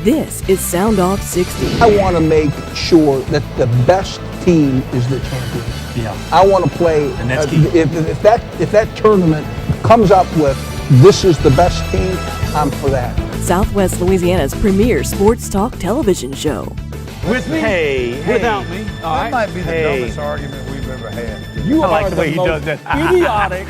This is Sound Off 60. I want to make sure that the best team is the champion. Yeah. I want to play. And that's key. If that tournament comes up with this is the best team, I'm for that. Southwest Louisiana's premier sports talk television show. With me? Hey. Without me? All That right. might be the Hey. dumbest argument we've ever had. You I like are the way he most does that. idiotic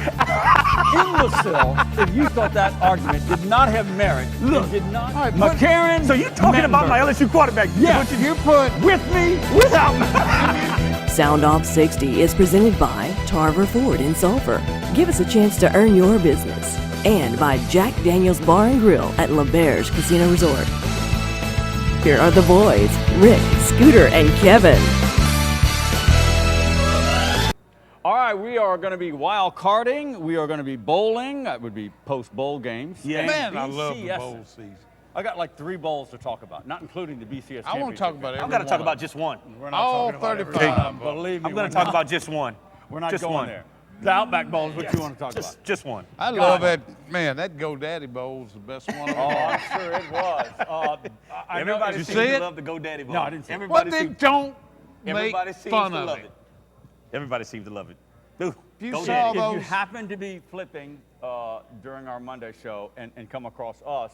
imbecile if you thought that argument did not have merit. Look, did not. All right, McCarran. So you're talking about my LSU quarterback? Yeah. What you put with me, without me. Sound Off 60 is presented by Tarver Ford in Sulphur. Give us a chance to earn your business. And by Jack Daniel's Bar and Grill at Lauberge Casino Resort. Here are the boys, Rick, Scooter, and Kevin. All right, we are going to be wild carding. We are going to be bowling. That would be post-bowl games. Yeah. And Man, I love the BCS. bowl season. I got like 3 bowls to talk about, not including the BCS I want to talk about championship. every I'm going to talk one about of just one. We're not all talking about 35 everything. of them. Believe me, I'm going we're to talk not. about just one. We're not just going one. there. The Outback Bowl is what you want to talk about. Just one. I love that, man, that GoDaddy Bowl's the best one of Oh, them. I'm sure it was. I know Everybody You seems see to it? love the GoDaddy Bowl. No, I didn't see it. Well, Everybody then seems, don't make everybody seems fun to of love it. Everybody seems to love it. Dude, You GoDaddy. saw If you those- happen to be flipping during our Monday show and come across us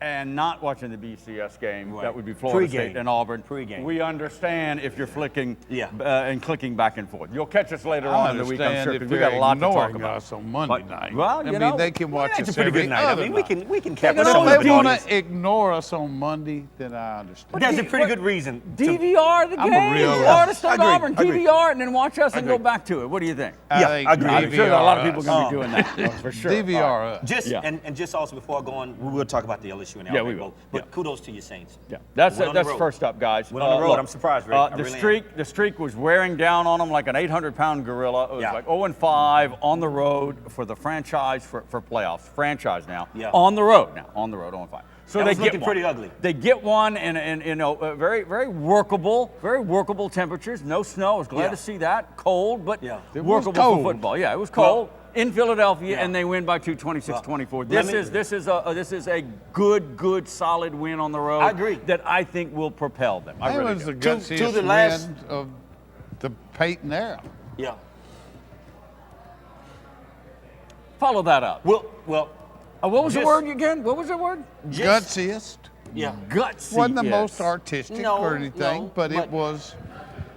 and not watching the BCS game, Right. that would be Florida Pre-game. State and Auburn. Pre-game. We understand if you're flicking Yeah. and clicking back and forth. You'll catch us later I on in the week, I'm understand sure, if because we they're got a lot to talk ignoring about. us on Monday But- night. well, I you mean, know, they can watch It's us a pretty every good night. I other mean, night. we can cap But some if of they it. want on to ignore us on Monday, then I understand. There's a pretty good reason. to- DVR the I'm a game, real- Florida State Agreed, Auburn, agreed. DVR, and then watch us and go Agreed. back to it. What do you think? I Yeah, think I agree. I'm sure that a lot of people are going to be us. doing that, for sure. DVR us. Just Yeah. and just also before I go on, we will talk about the LSU and the Yeah, Outback we will. Bowl. But Yeah. kudos to your Saints. Yeah, that's Went on the road. first up, guys. Went on the road. Look, I'm surprised, Rick. I the really am. streak was wearing down on them like an 800-pound gorilla. It was Yeah. like 0-5 on the road for the franchise for playoffs. Franchise now. Yeah. On the road now. On the road 0-5. So That they was get looking one. pretty ugly. They get one in you know very workable temperatures. No snow. I was glad Yeah. to see that. Cold, but Yeah. It was workable cold. for football. Yeah, it was cold. In Philadelphia, Yeah. and they win by 26-24. Well, This is a good solid win on the road. I agree. That I think will propel them. I That really was do. the To gutsiest the last- win of the Peyton era. Yeah. Follow that up. Well, What was the just- word again? What was the word? Gutsiest. yeah. Gutsy. Wasn't the yes. most artistic No, or anything, no, but but it was.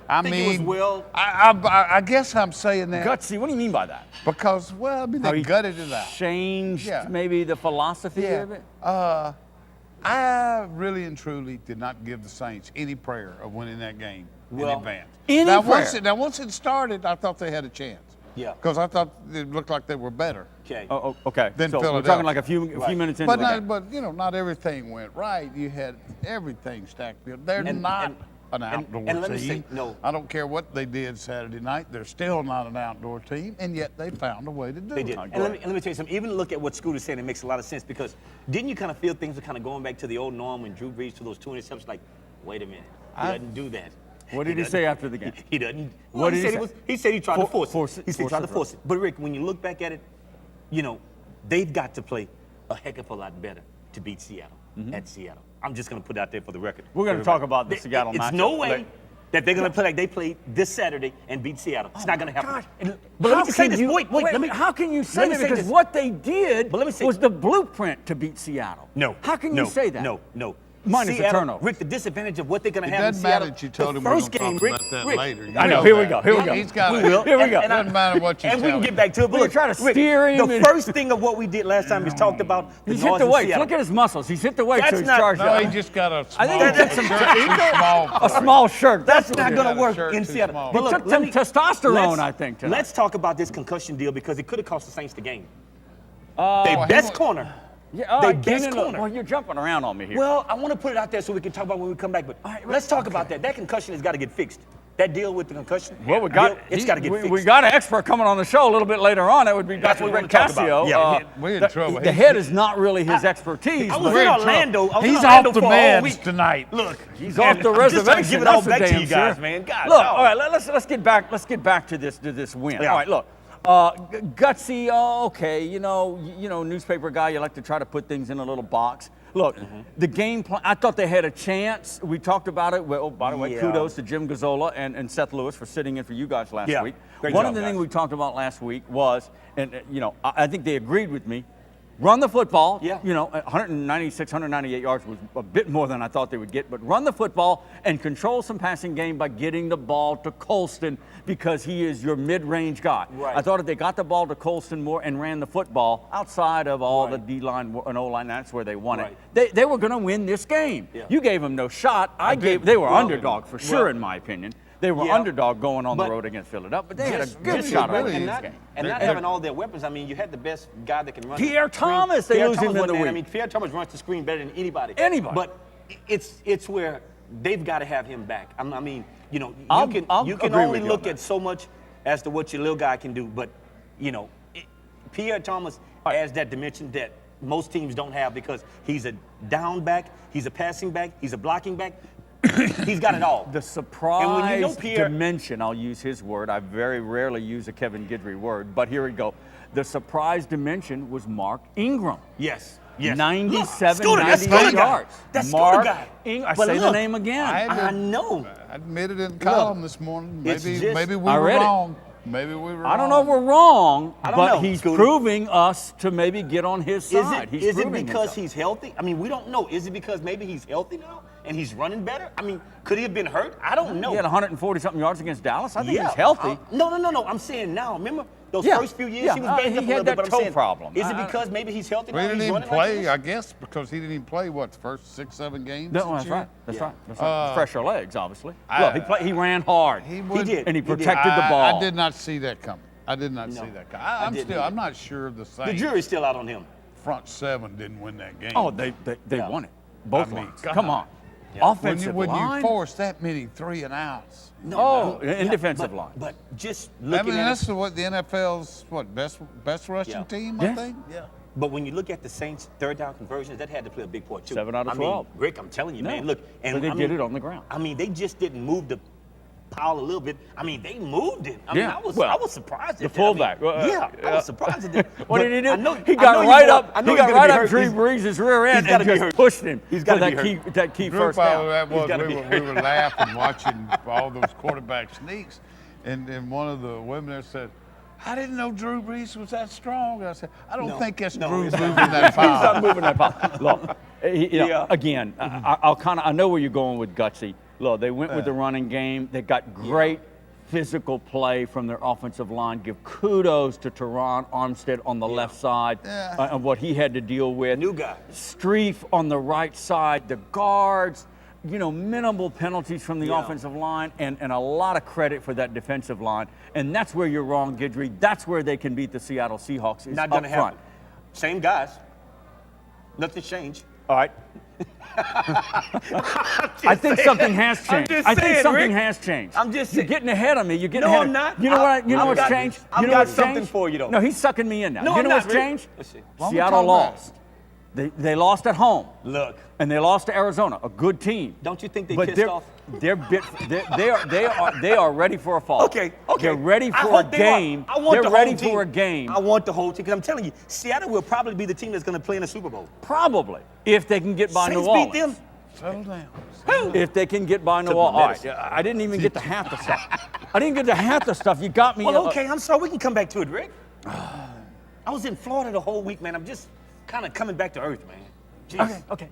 I think mean, it was well. I guess I'm saying that Gutsy. What do you mean by that? because, well, I mean, How they he gutted it out. Changed Yeah. maybe the philosophy Yeah. of it. I really and truly did not give the Saints any prayer of winning that game in Well, advance. any now, prayer? once it started, I thought they had a chance. Yeah. Because I thought it looked like they were better. Okay. Oh, okay. Then so we're Philadelphia. talking like a few minutes into But the game. not, but you know, not everything went right. You had everything stacked. They're And- not and- an outdoor and let me team. say, no. I don't care what they did Saturday night. They're still not an outdoor team, and yet they found a way to do They it. did. And let me tell you something. Even look at what Scooter's saying, it makes a lot of sense because didn't you kind of feel things were kind of going back to the old norm when Drew Brees threw those 2 interceptions? Like, wait a minute, he doesn't do that. What did he say after the game? He doesn't. What Well, did he said say? he said he tried to force it. Force it, He said he force tried to it, force it. But Rick, when you look back at it, you know, they've got to play a heck of a lot better to beat Seattle at Seattle. I'm just going to put it out there for the record. We're gonna talk about the Seattle It's matchup no way later. that they're going to play like they played this Saturday and beat Seattle. It's not going to happen. gosh. And- But let How me say can this. you- Wait, let me. how can you say let me that? say Because this. what they did But let me say- was the blueprint to beat Seattle. No. How can no, you say that? No. Minus the Seattle, turnovers. Rick, the disadvantage of what they're going It to have in doesn't matter Seattle. that you told the him we're first going game, to Rick, talk about that Rick, later. I know. Here we go. Here we go. He's got We it. will. Here we go. It doesn't matter what you And we tell can him. get back to it. But We're look, trying to Rick, steer him The and- first thing of what we did last time is talked about the He's hit noise the in weights. Seattle. Look at his muscles. He's hit the weights, That's so he's not- charged No, up. he just got a small I think he took some shirt too small a for him. small shirt. That's what not it going is. to work shirt in too Seattle. small. But He look, took some testosterone, I think, tonight. Let's talk about this concussion deal because it could have cost the Saints the game. Oh, Their best corner. Yeah, all They right, best get in. corner. Well, you're jumping around on me here. Well, I want to put it out there so we can talk about when we come back. But let's talk about that. That concussion has got to get fixed. That deal with the concussion. Well, we got It's got to get fixed. we got an expert coming on the show a little bit later on. That would be That's Dr. what we Rick wanna talk Cassio. about. Yeah, we're in trouble. The head is not really his expertise. I was but in Orlando. I was in He's Orlando off the for a whole meds week. tonight. Look, he's off the I'm just trying to reservation. give it all That's for back to damn you guys, sure. man. God, Look, no. all right, let's get back. Let's get back to this win. Yeah. All right, look. Gutsy, okay, you know, newspaper guy, you like to try to put things in a little box. Look, the game plan, I thought they had a chance. We talked about it. Well, by the way, Yeah. kudos to Jim Gazzola and Seth Lewis for sitting in for you guys last Yeah. week. Great One job, of the guys. things we talked about last week was, and I think they agreed with me, run the football. Yeah. 196, 198 yards was a bit more than I thought they would get, but run the football and control some passing game by getting the ball to Colston because he is your mid-range guy. Right. I thought if they got the ball to Colston more and ran the football outside of all the Right. D-line and O-line, that's where they won Right. it. They were going to win this game. Yeah. You gave them no shot. They were underdog for sure, in my opinion. They were Yeah. underdog going on the But road against Philadelphia, but they had a Just- good just shot at really- winning and this not, game. and not having all their weapons. I mean, you had the best guy that can run. Pierre the screen. Thomas, they Pierre lose him Thomas in wasn't the there. I week. mean, Pierre Thomas runs the screen better than anybody. Anybody. But it's where they've got to have him back. I mean, I'll you can agree only with you on look that. at so much as to what your little guy can do. But Pierre Thomas adds that dimension that most teams don't have because he's a down back, he's a passing back, he's a blocking back. He's got it all. The surprise And when you know Pierre- dimension, I'll use his word. I very rarely use a Kevin Guidry word, but here we go. The surprise dimension was Mark Ingram. Yes. Yes. 97, Scooter, that's 98 Scooter guy. yards. That's Scooter Mark guy. Ingram. I But say the look, name again. I know. I admitted in the column this morning. It's Maybe just- maybe we I were read it. wrong. Maybe we were wrong. I don't know if we're wrong, I don't but know, he's Scooter. proving us to maybe get on his side. He's Is it proving because himself. he's healthy? I mean, we don't know. Is it because maybe he's healthy now and he's running better? I mean, could he have been hurt? I don't know. He had 140-something yards against Dallas. I think Yeah. he's healthy. No. I'm saying now. Remember those Yeah. first few years Yeah. he was banged He up a had little that bit, but I'm toe saying, problem. Is it because maybe he's healthy We now? didn't He's even running play, like I this? guess, because he didn't even play, what, the first 6, 7 games? No, this that's year? right. That's Yeah. right. That's right. Fresher legs, obviously. Look, he ran hard. He did. And he He did. protected the ball. I did not see that coming. I did not see that coming. I'm didn't either. I'm not sure the The Saints jury's still out on him. front seven didn't win that game. Oh, they Yeah. won it. Both I mean, lines. God. Come on. Yeah. Offensive when line. you force that many 3 and outs. In defensive but, line. But just I looking mean, at that's it, what the NFL's best rushing Yeah. team, Yeah. I think. Yeah. but when you look at the Saints' third down conversions, that had to play a big part too. 7 out of I mean, 12. Rick, I'm telling you, No. man. Look, and But they I did mean, it on the ground. I mean, they just didn't move the pile a little bit. I mean, they moved it. I mean, Yeah. I was Well, surprised. the at that. I mean, fullback. I was surprised at that. What But did he do? I know, He I got know you right more- up. I know He he's got gonna right be up hurt. Drew Brees' rear end he's gotta and be just hurt. pushed him He's for gotta that be key, hurt. that key Drew first Powell, down. that was, gotta we be were laughing watching all those quarterback sneaks, and one of the women there said, I didn't know Drew Brees was that strong. And I said, I don't No, think that's no, Drew it's moving not. that He's not pile. moving that ball. Look, Yeah. again, I know where you're going with Gutsy. Look, they went with the running game. They got great physical play from their offensive line. Give kudos to Teron Armstead on the left side and what he had to deal with. New guy. Streif on the right side. The guards, minimal penalties from the Yeah. offensive line and a lot of credit for that defensive line. And that's where you're wrong, Guidry. That's where they can beat the Seattle Seahawks is Not up gonna front. happen. Same guys. Nothing's changed. All right. I think something has changed. just I think saying, something Rick. has changed. I'm just You're saying. getting ahead of me. You're getting No, ahead I'm of not. You know what? You know I've what's got- changed? I've You know got what's something changed? for you, though. No, he's sucking me in now. No, you I'm know not, what's Rick. changed? Let's see. Why don't we Seattle talk about it? lost. They lost at home. Look. And they lost to Arizona, a good team. Don't you think they But pissed they're, off? they are ready for a fall. Okay. They're ready I for a hope they are. game. I want They're the ready whole team. for a game. I want the whole team because I'm telling you, Seattle will probably be the team that's going to play in the Super Bowl. Probably, if they can get by Saints New Orleans. beat them. Settle down. If they can get by New Took my Orleans. All right, medicine. I didn't even get to half the stuff. I didn't get to half the stuff. You got me. Well, okay, I'm sorry. We can come back to it, Rick. I was in Florida the whole week, man. I'm just kind of coming back to earth, man. Jeez. Okay.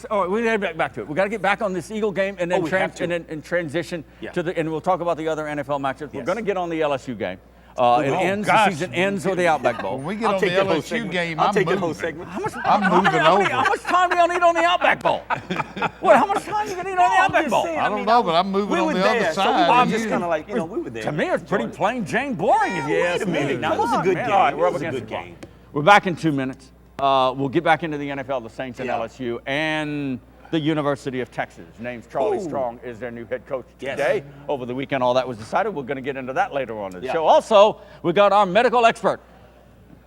All right, we got to get back to it. We got to get back on this Eagle game and then, we have to. and transition Yeah. to and we'll talk about the other NFL matchups. We're Yes. going to get on the LSU game. The gosh. season ends with the Outback Bowl. When we get I'll on the take that whole LSU segment. game, I'll I'm take that moving. whole segment. I'm moving How over. much time do y'all need on the Outback Bowl? How much time you gonna need on the Outback Bowl? I don't know, but I'm moving we on were the there, other so side. we were and just you- kind of like, we were there. To me, it's pretty plain Jane boring if you ask me. minute. Now, That was a come good on, man. game. All right, It we're up was a against good the clock. game. We're back in 2 minutes. We'll get back into the NFL, the Saints and Yeah. LSU, and the University of Texas. Name's Charlie Ooh. Strong is their new head coach Yes. today. Over the weekend, all that was decided. We're going to get into that later on in the Yeah. show. Also, we got our medical expert,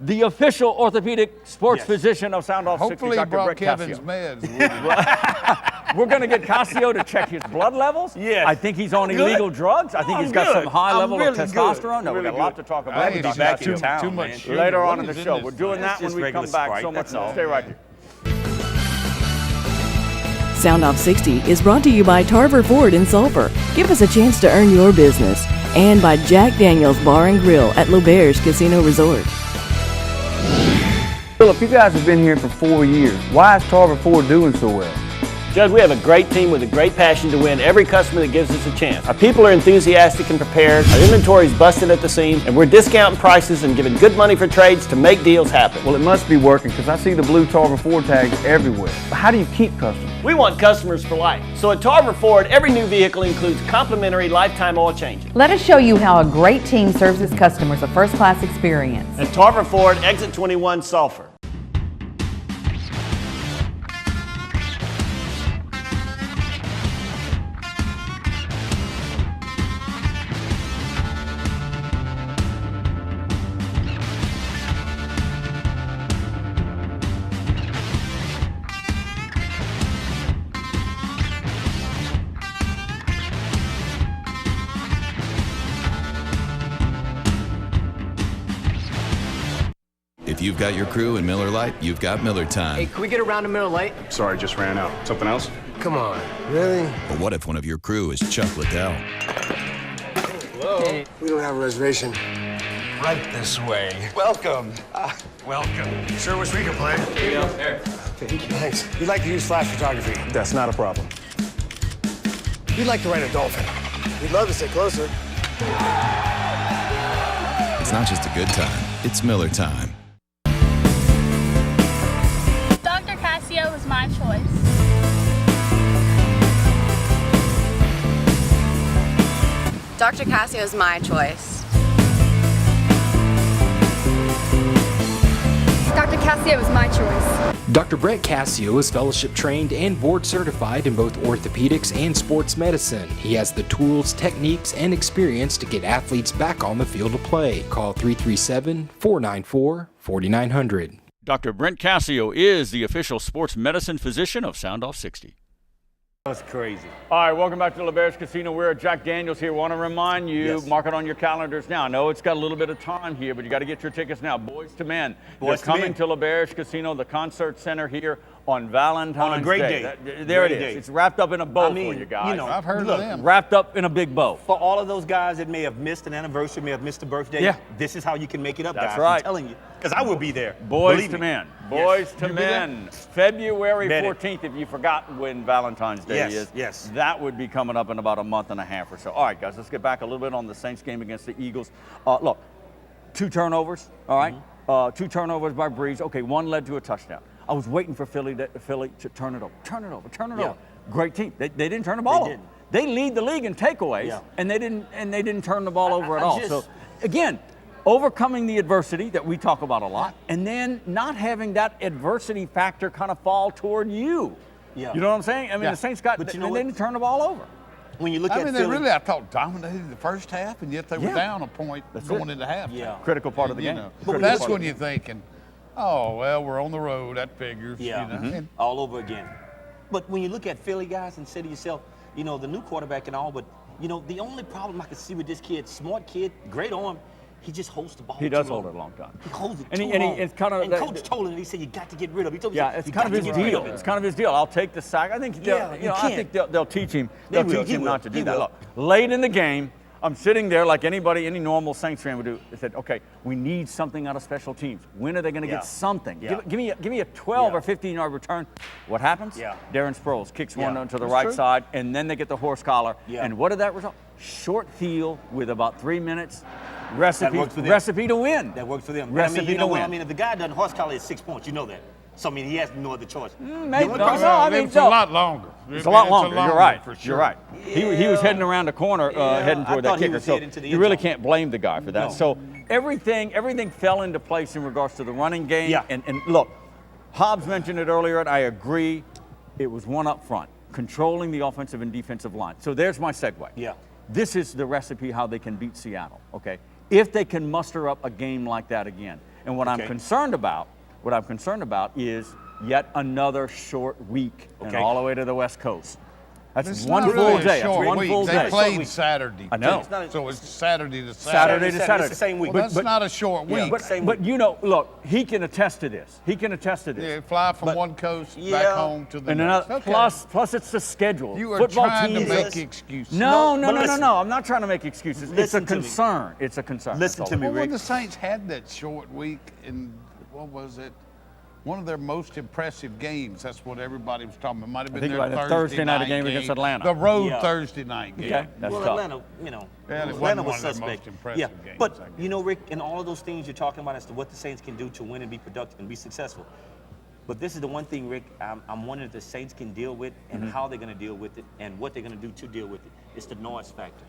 the official orthopedic sports Yes. physician of Soundoff 60, Hopefully, he Dr. brought Brett Kevin's Cassio. meds. with him. We're going to get Cassio to check his blood levels. Yes. I think he's on I'm good. illegal drugs. I think I'm he's got good. some high I'm level really of good. testosterone. No, we Really got a lot good. to talk I about. ain't with just Dr. back Cassio. in town, too man. much sugar. Later on What in the is show. this We're doing thing? that That's when just we regular come back. Sprite, So much that's all, more. Stay right man. here. Soundoff 60 is brought to you by Tarver Ford in Sulphur. Give us a chance to earn your business. And by Jack Daniels Bar and Grill at Lauberge Casino Resort. Philip, you guys have been here for 4 years. Why is Tarver Ford doing so well? Judge, we have a great team with a great passion to win every customer that gives us a chance. Our people are enthusiastic and prepared, our inventory is busted at the seams, and we're discounting prices and giving good money for trades to make deals happen. Well, it must be working because I see the blue Tarver Ford tags everywhere. But how do you keep customers? We want customers for life. So at Tarver Ford, every new vehicle includes complimentary lifetime oil changes. Let us show you how a great team serves its customers a first-class experience. At Tarver Ford, exit 21, Sulphur. If you've got your crew in Miller Lite, you've got Miller time. Hey, can we get a round of Miller Lite? Sorry, just ran out. Something else? Come on, really? But what if one of your crew is Chuck Liddell? Hello? Hey. We don't have a reservation. Right this way. Welcome. Welcome. Sure wish we could play. Here you go. There. Thank you. Thanks. We'd like to use flash photography. That's not a problem. We'd like to ride a dolphin. We'd love to sit closer. It's not just a good time, it's Miller time. Dr. Casio was my choice. Dr. Casio is my choice. Dr. Casio was my choice. Dr. Brett Casio is fellowship trained and board certified in both orthopedics and sports medicine. He has the tools, techniques, and experience to get athletes back on the field of play. Call 337-494-4900. Dr. Brent Casio is the official sports medicine physician of Soundoff 60. That's crazy. All right, welcome back to Lauberge Casino. We're at Jack Daniels here. Want to remind you, mark it on your calendars now. I know it's got a little bit of time here, but you got to get your tickets now. Boys to Men. They're coming to Lauberge Casino, the concert center here on Valentine's Day. On a great day. There it is. It's wrapped up in a bow for you guys. You know, I've heard of them. Wrapped up in a big bow. For all of those guys that may have missed an anniversary, may have missed a birthday, this is how you can make it up, That's guys. right. I'm telling you. Because I will be there. Boys to Men. Boys to Men. February 14th, if you forgot when Valentine's Day is. Yes. That would be coming up in about a month and a half or so. All right, guys, let's get back a little bit on the Saints game against the Eagles. Look, 2 turnovers, all right? 2 turnovers by Breeze. Okay, 1 led to a touchdown. I was waiting for Philly to turn it over. Turn it over. Great team. They didn't turn the ball over. They lead the league in takeaways, and they didn't turn the ball over at all. So again, overcoming the adversity that we talk about a lot, and then not having that adversity factor kind of fall toward you. You know what I'm saying? I mean, the Saints they didn't turn the ball over. When you look at Philly, they really, I thought, dominated the first half, and yet they were down a point going into halftime. Critical part of the game. But that's when you're thinking, oh, well, we're on the road. That figures. All over again. But when you look at Philly, guys, and say to yourself, you know, the new quarterback and all, but, you know, the only problem I can see with this kid, smart kid, great arm, he just holds the ball. He does hold it a long time. He holds it and too long. it's kind of. And Coach told him, he said, you got to get rid of it. He told it's kind of his deal. It's kind of his deal. I'll take the sack. I think they'll teach him. They'll teach him not to do that. Look, late in the game, I'm sitting there like any normal Saints fan would do. They said, okay, we need something out of special teams. When are they going to get something? Give me a 12 or 15-yard return. What happens? Darren Sproles kicks one to the right side, and then they get the horse collar. And what did that result? Short field with about 3 minutes. Recipe to win. That works for them. Recipe to win. I mean, if the guy doesn't horse collar at 6 points, you know that. So, I mean, he has no other choice. It's a lot longer. It's a lot longer. You're right. You're right. He was heading around the corner, heading toward that kicker. So you really can't blame the guy for that. No. So everything fell into place in regards to the running game. And look, Hobbs mentioned it earlier, and I agree. It was one up front, controlling the offensive and defensive line. So there's my segue. This is the recipe how they can beat Seattle. Okay, if they can muster up a game like that again. And what I'm concerned about is yet another short week and all the way to the West Coast. That's It's one not full really a day. short That's one week. full They day. played Saturday. I know. too. So it's Saturday to Saturday to Saturday. It's the same week. Well, that's not a short week. But you know, look, he can attest to this. He can attest to this. Yeah, fly from one coast back home to the and next. another, plus it's the schedule. You are Football trying to teams make excuses. No. listen. I'm not trying to make excuses. It's a Listen to me. concern. It's a concern. Listen to me, Well, when Rick. the Saints had that short week in, what was it? One of their most impressive games. That's what everybody was talking about. It might have been think their about the Thursday night game against Atlanta. The road Yeah. Thursday night game. Okay, that's well, tough. Atlanta, you know, Yeah, it Atlanta wasn't was one of their suspect. most impressive Yeah, games, but I guess. you know, Rick, in all of those things you're talking about as to what the Saints can do to win and be productive and be successful. But this is the one thing, Rick, I'm wondering if the Saints can deal with and how they're going to deal with it and what they're going to do to deal with it. It's the noise factor.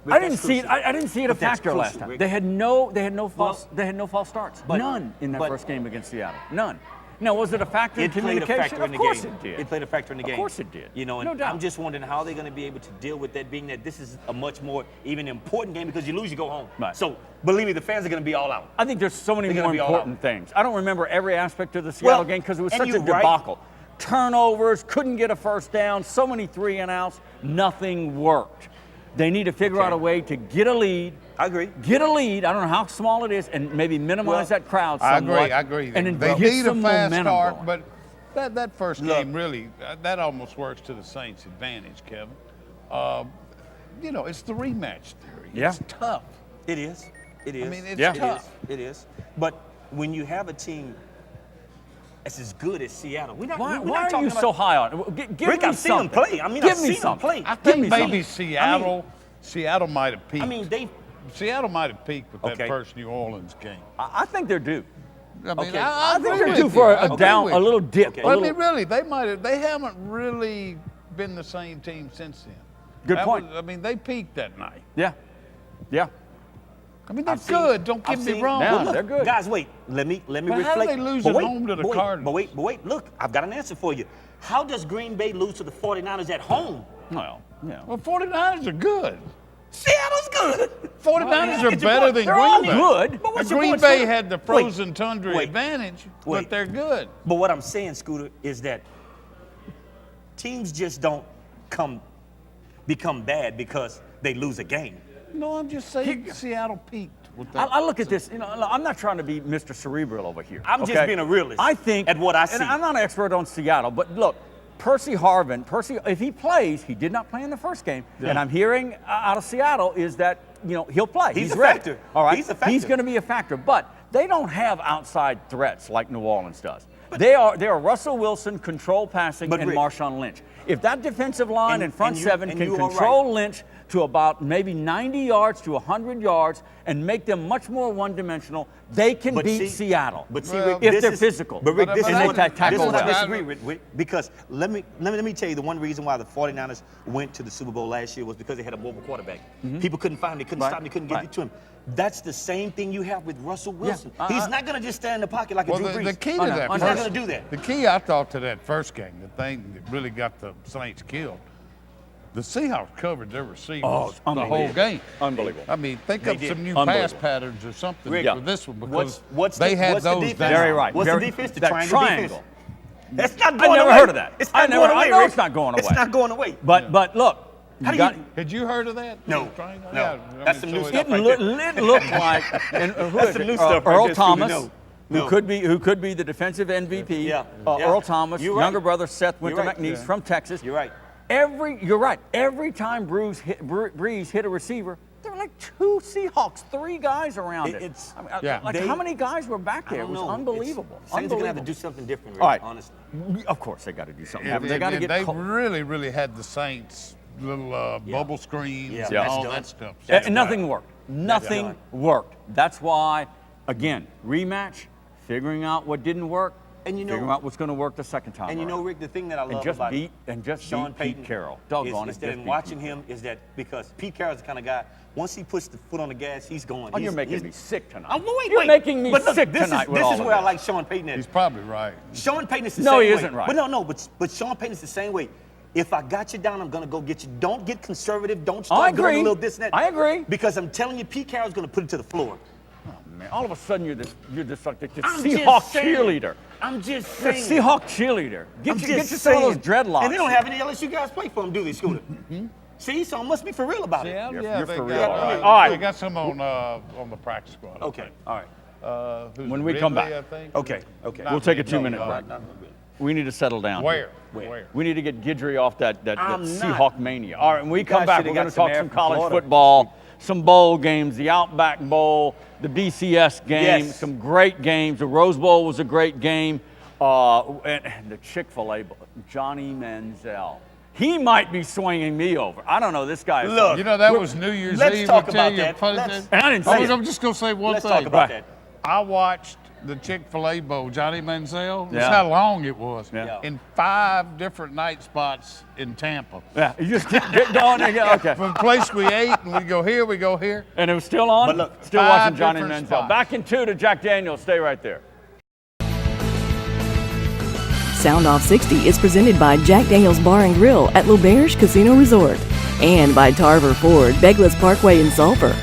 I didn't see it. I didn't see it a But that's factor last crucial, time. Rick. They had no false starts. but- None in that but- first game against Seattle. None. Now, was it a factor in It played a communication? factor in the Of course game. it did. It played a factor in the game. Of course it did. You know, and No doubt. I'm just wondering how they're going to be able to deal with that, being that this is a much more even important game because you lose, you go home. Right. So believe me, the fans are going to be all out. I think there's so many They're more gonna be all important things. I don't remember every aspect of the Seattle game because it was and such a you're right. debacle. Turnovers, couldn't get a first down, so many 3-and-outs, nothing worked. They need to figure out a way to get a lead. I agree. Get a lead. I don't know how small it is, and maybe minimize that crowd somewhat. I agree. And then They get need a some fast momentum start, going. but that first game really, that almost works to the Saints' advantage, Kevin. You know, it's the rematch theory. Yeah. It's tough. It is. It is. I mean, it's Yeah. tough. It is. But when you have a team that's as good as Seattle, we're not. Why we're not are talking you about, so high on it? Give Rick, me I've seen them something. play. I mean, Give I've me seen them something. play. I Give think me maybe something. Seattle might have peaked. I mean, Seattle might have peaked with that Okay. first New Orleans game. I think they're due. I mean, Okay. I I think agree they're with due you. for I a agree down, with a you. little dip. Okay. a Well, I little- mean, really, they haven't really been the same team since then. Good point. I mean, they peaked that night. Yeah. Yeah. I mean, they're I've seen- good. Don't get I've me seen- wrong. Yeah, But look, they're good. Guys, wait. Let me But how do reflect. they lose But at wait, home to the but wait, Cardinals? But wait. Look, I've got an answer for you. How does Green Bay lose to the 49ers at home? Well, yeah. Well, 49ers are good. Seattle's good. 49ers Well, are better than they're all Green Bay. good. But what's And your Green point, Bay Scooter? had the Wait, frozen tundra wait, advantage, wait. but they're good. But what I'm saying, Scooter, is that teams just don't become bad because they lose a game. No, I'm just saying Seattle peaked with that. I look at this, I'm not trying to be Mr. Cerebral over here. I'm just okay? being a realist I think, at what I see. And I'm not an expert on Seattle, but look, Percy Harvin, if he plays, he did not play in the first game, and I'm hearing out of Seattle is that, he'll play. He's a ready. factor. All right? He's a factor. He's going to be a factor, but they don't have outside threats like New Orleans does. They are Russell Wilson, control passing, and Rick, Marshawn Lynch. If that defensive line and front seven can you are control right. Lynch to about maybe 90 yards to 100 yards and make them much more one-dimensional, they can beat Seattle. But see, Well, Rick, if this they're is, physical. But Rick, this and is they what, tackle this is what I well. disagree with, because let me tell you the one reason why the 49ers went to the Super Bowl last year was because they had a mobile quarterback. People couldn't find him, they couldn't stop him, they couldn't get to him. That's the same thing you have with Russell Wilson. He's not going to just stand in the pocket like a Drew Brees. The key to that He's not going to do that. The key, I thought, to that first game, the thing that really got the Saints killed, the Seahawks covered their receivers the whole game. Unbelievable. I mean, think of did. some new pass Unbelievable. patterns or something Rick, for this one because what's they the- had what's the those defense? down. Very right. What's the defense? The that triangle defense. That's not going I never away. heard of that. It's not I going away, know Rick. it's not going away. It's not going away. But look, Had you heard of that? No. Triangle? No. Yeah, That's some new so stuff it right there. looked like and who That's is some it? new stuff right Earl there, Scooby. Thomas, No. who No. could be the defensive MVP. Yeah. Earl Thomas, You're right. younger brother Seth Winter You're right. McNeese from Texas. You're right. You're right. Every time Breeze hit a receiver, there were like 2 Seahawks, 3 guys around it. How many guys were back there? It was unbelievable. Saints are going to have to do something different, Rick, All right. honestly. Of course, they got to do something. And They got to get. they really had the Saints little bubble screens and Yeah. all That's that done. stuff. And nothing worked. Nothing worked. That's why, again, rematch, figuring out what didn't work, And figuring out what's going to work the second time. And you know, around. Rick, the thing that I love and just about beat Sean Payton Pete Carroll. is Doggone that it. in watching him is that because Pete Carroll's the kind of guy, once he puts the foot on the gas, he's going. Oh, you're making me sick tonight. Oh, wait, You're wait. making me But look, sick this tonight is, with This all is of where I this. like Sean Payton at. He's probably right. Sean Payton is the No, same way. he isn't right. But Sean Payton is the same way. If I got you down, I'm going to go get you. Don't get conservative. Don't I start doing agree. a little this and that. I agree. Because I'm telling you, Pete Carroll's going to put it to the floor. man. All of a sudden, you're just like this I'm Seahawk just saying. cheerleader. I'm just You're a saying. Seahawk cheerleader. Get you some of saying. those dreadlocks. And they don't have any LSU guys play for them, do they, Scooter? See, so I must be for real about it. Yeah, You're they for got, real. all right. They got some on the practice squad. Okay, all right. Who's When we come Ridley, back. I think? Okay, okay. We'll take a No, 2-minute no, break. no. We need to settle down. Where? We need to get Guidry off that I'm not. Seahawk mania. All right, when we come guys back, should've we're got going to some talk air some from college Florida. football, some bowl games, the Outback Bowl, the BCS game, Yes. some great games. The Rose Bowl was a great game. And the Chick-fil-A Bowl, Johnny Manziel. He might be swinging me over. I don't know. This guy is. Look, You know, that was New Year's let's Eve. talk I'll tell about you that. a funny Let's- thing. And I didn't say it. I'm just going to say one Let's thing. talk about that. I watched the Chick-fil-A Bowl, Johnny Manziel. That's Yeah. how long it was. Yeah. In 5 different night spots in Tampa. Yeah, you just get going. Okay. From the place we ate, and we go here, we go here. And it was still on? But look, still 5 watching Johnny different Manziel. spots. Back in 2 to Jack Daniels. Stay right there. Sound Off 60 is presented by Jack Daniels Bar and Grill at Lauberge Casino Resort and by Tarver Ford, Douglas Parkway in Sulphur.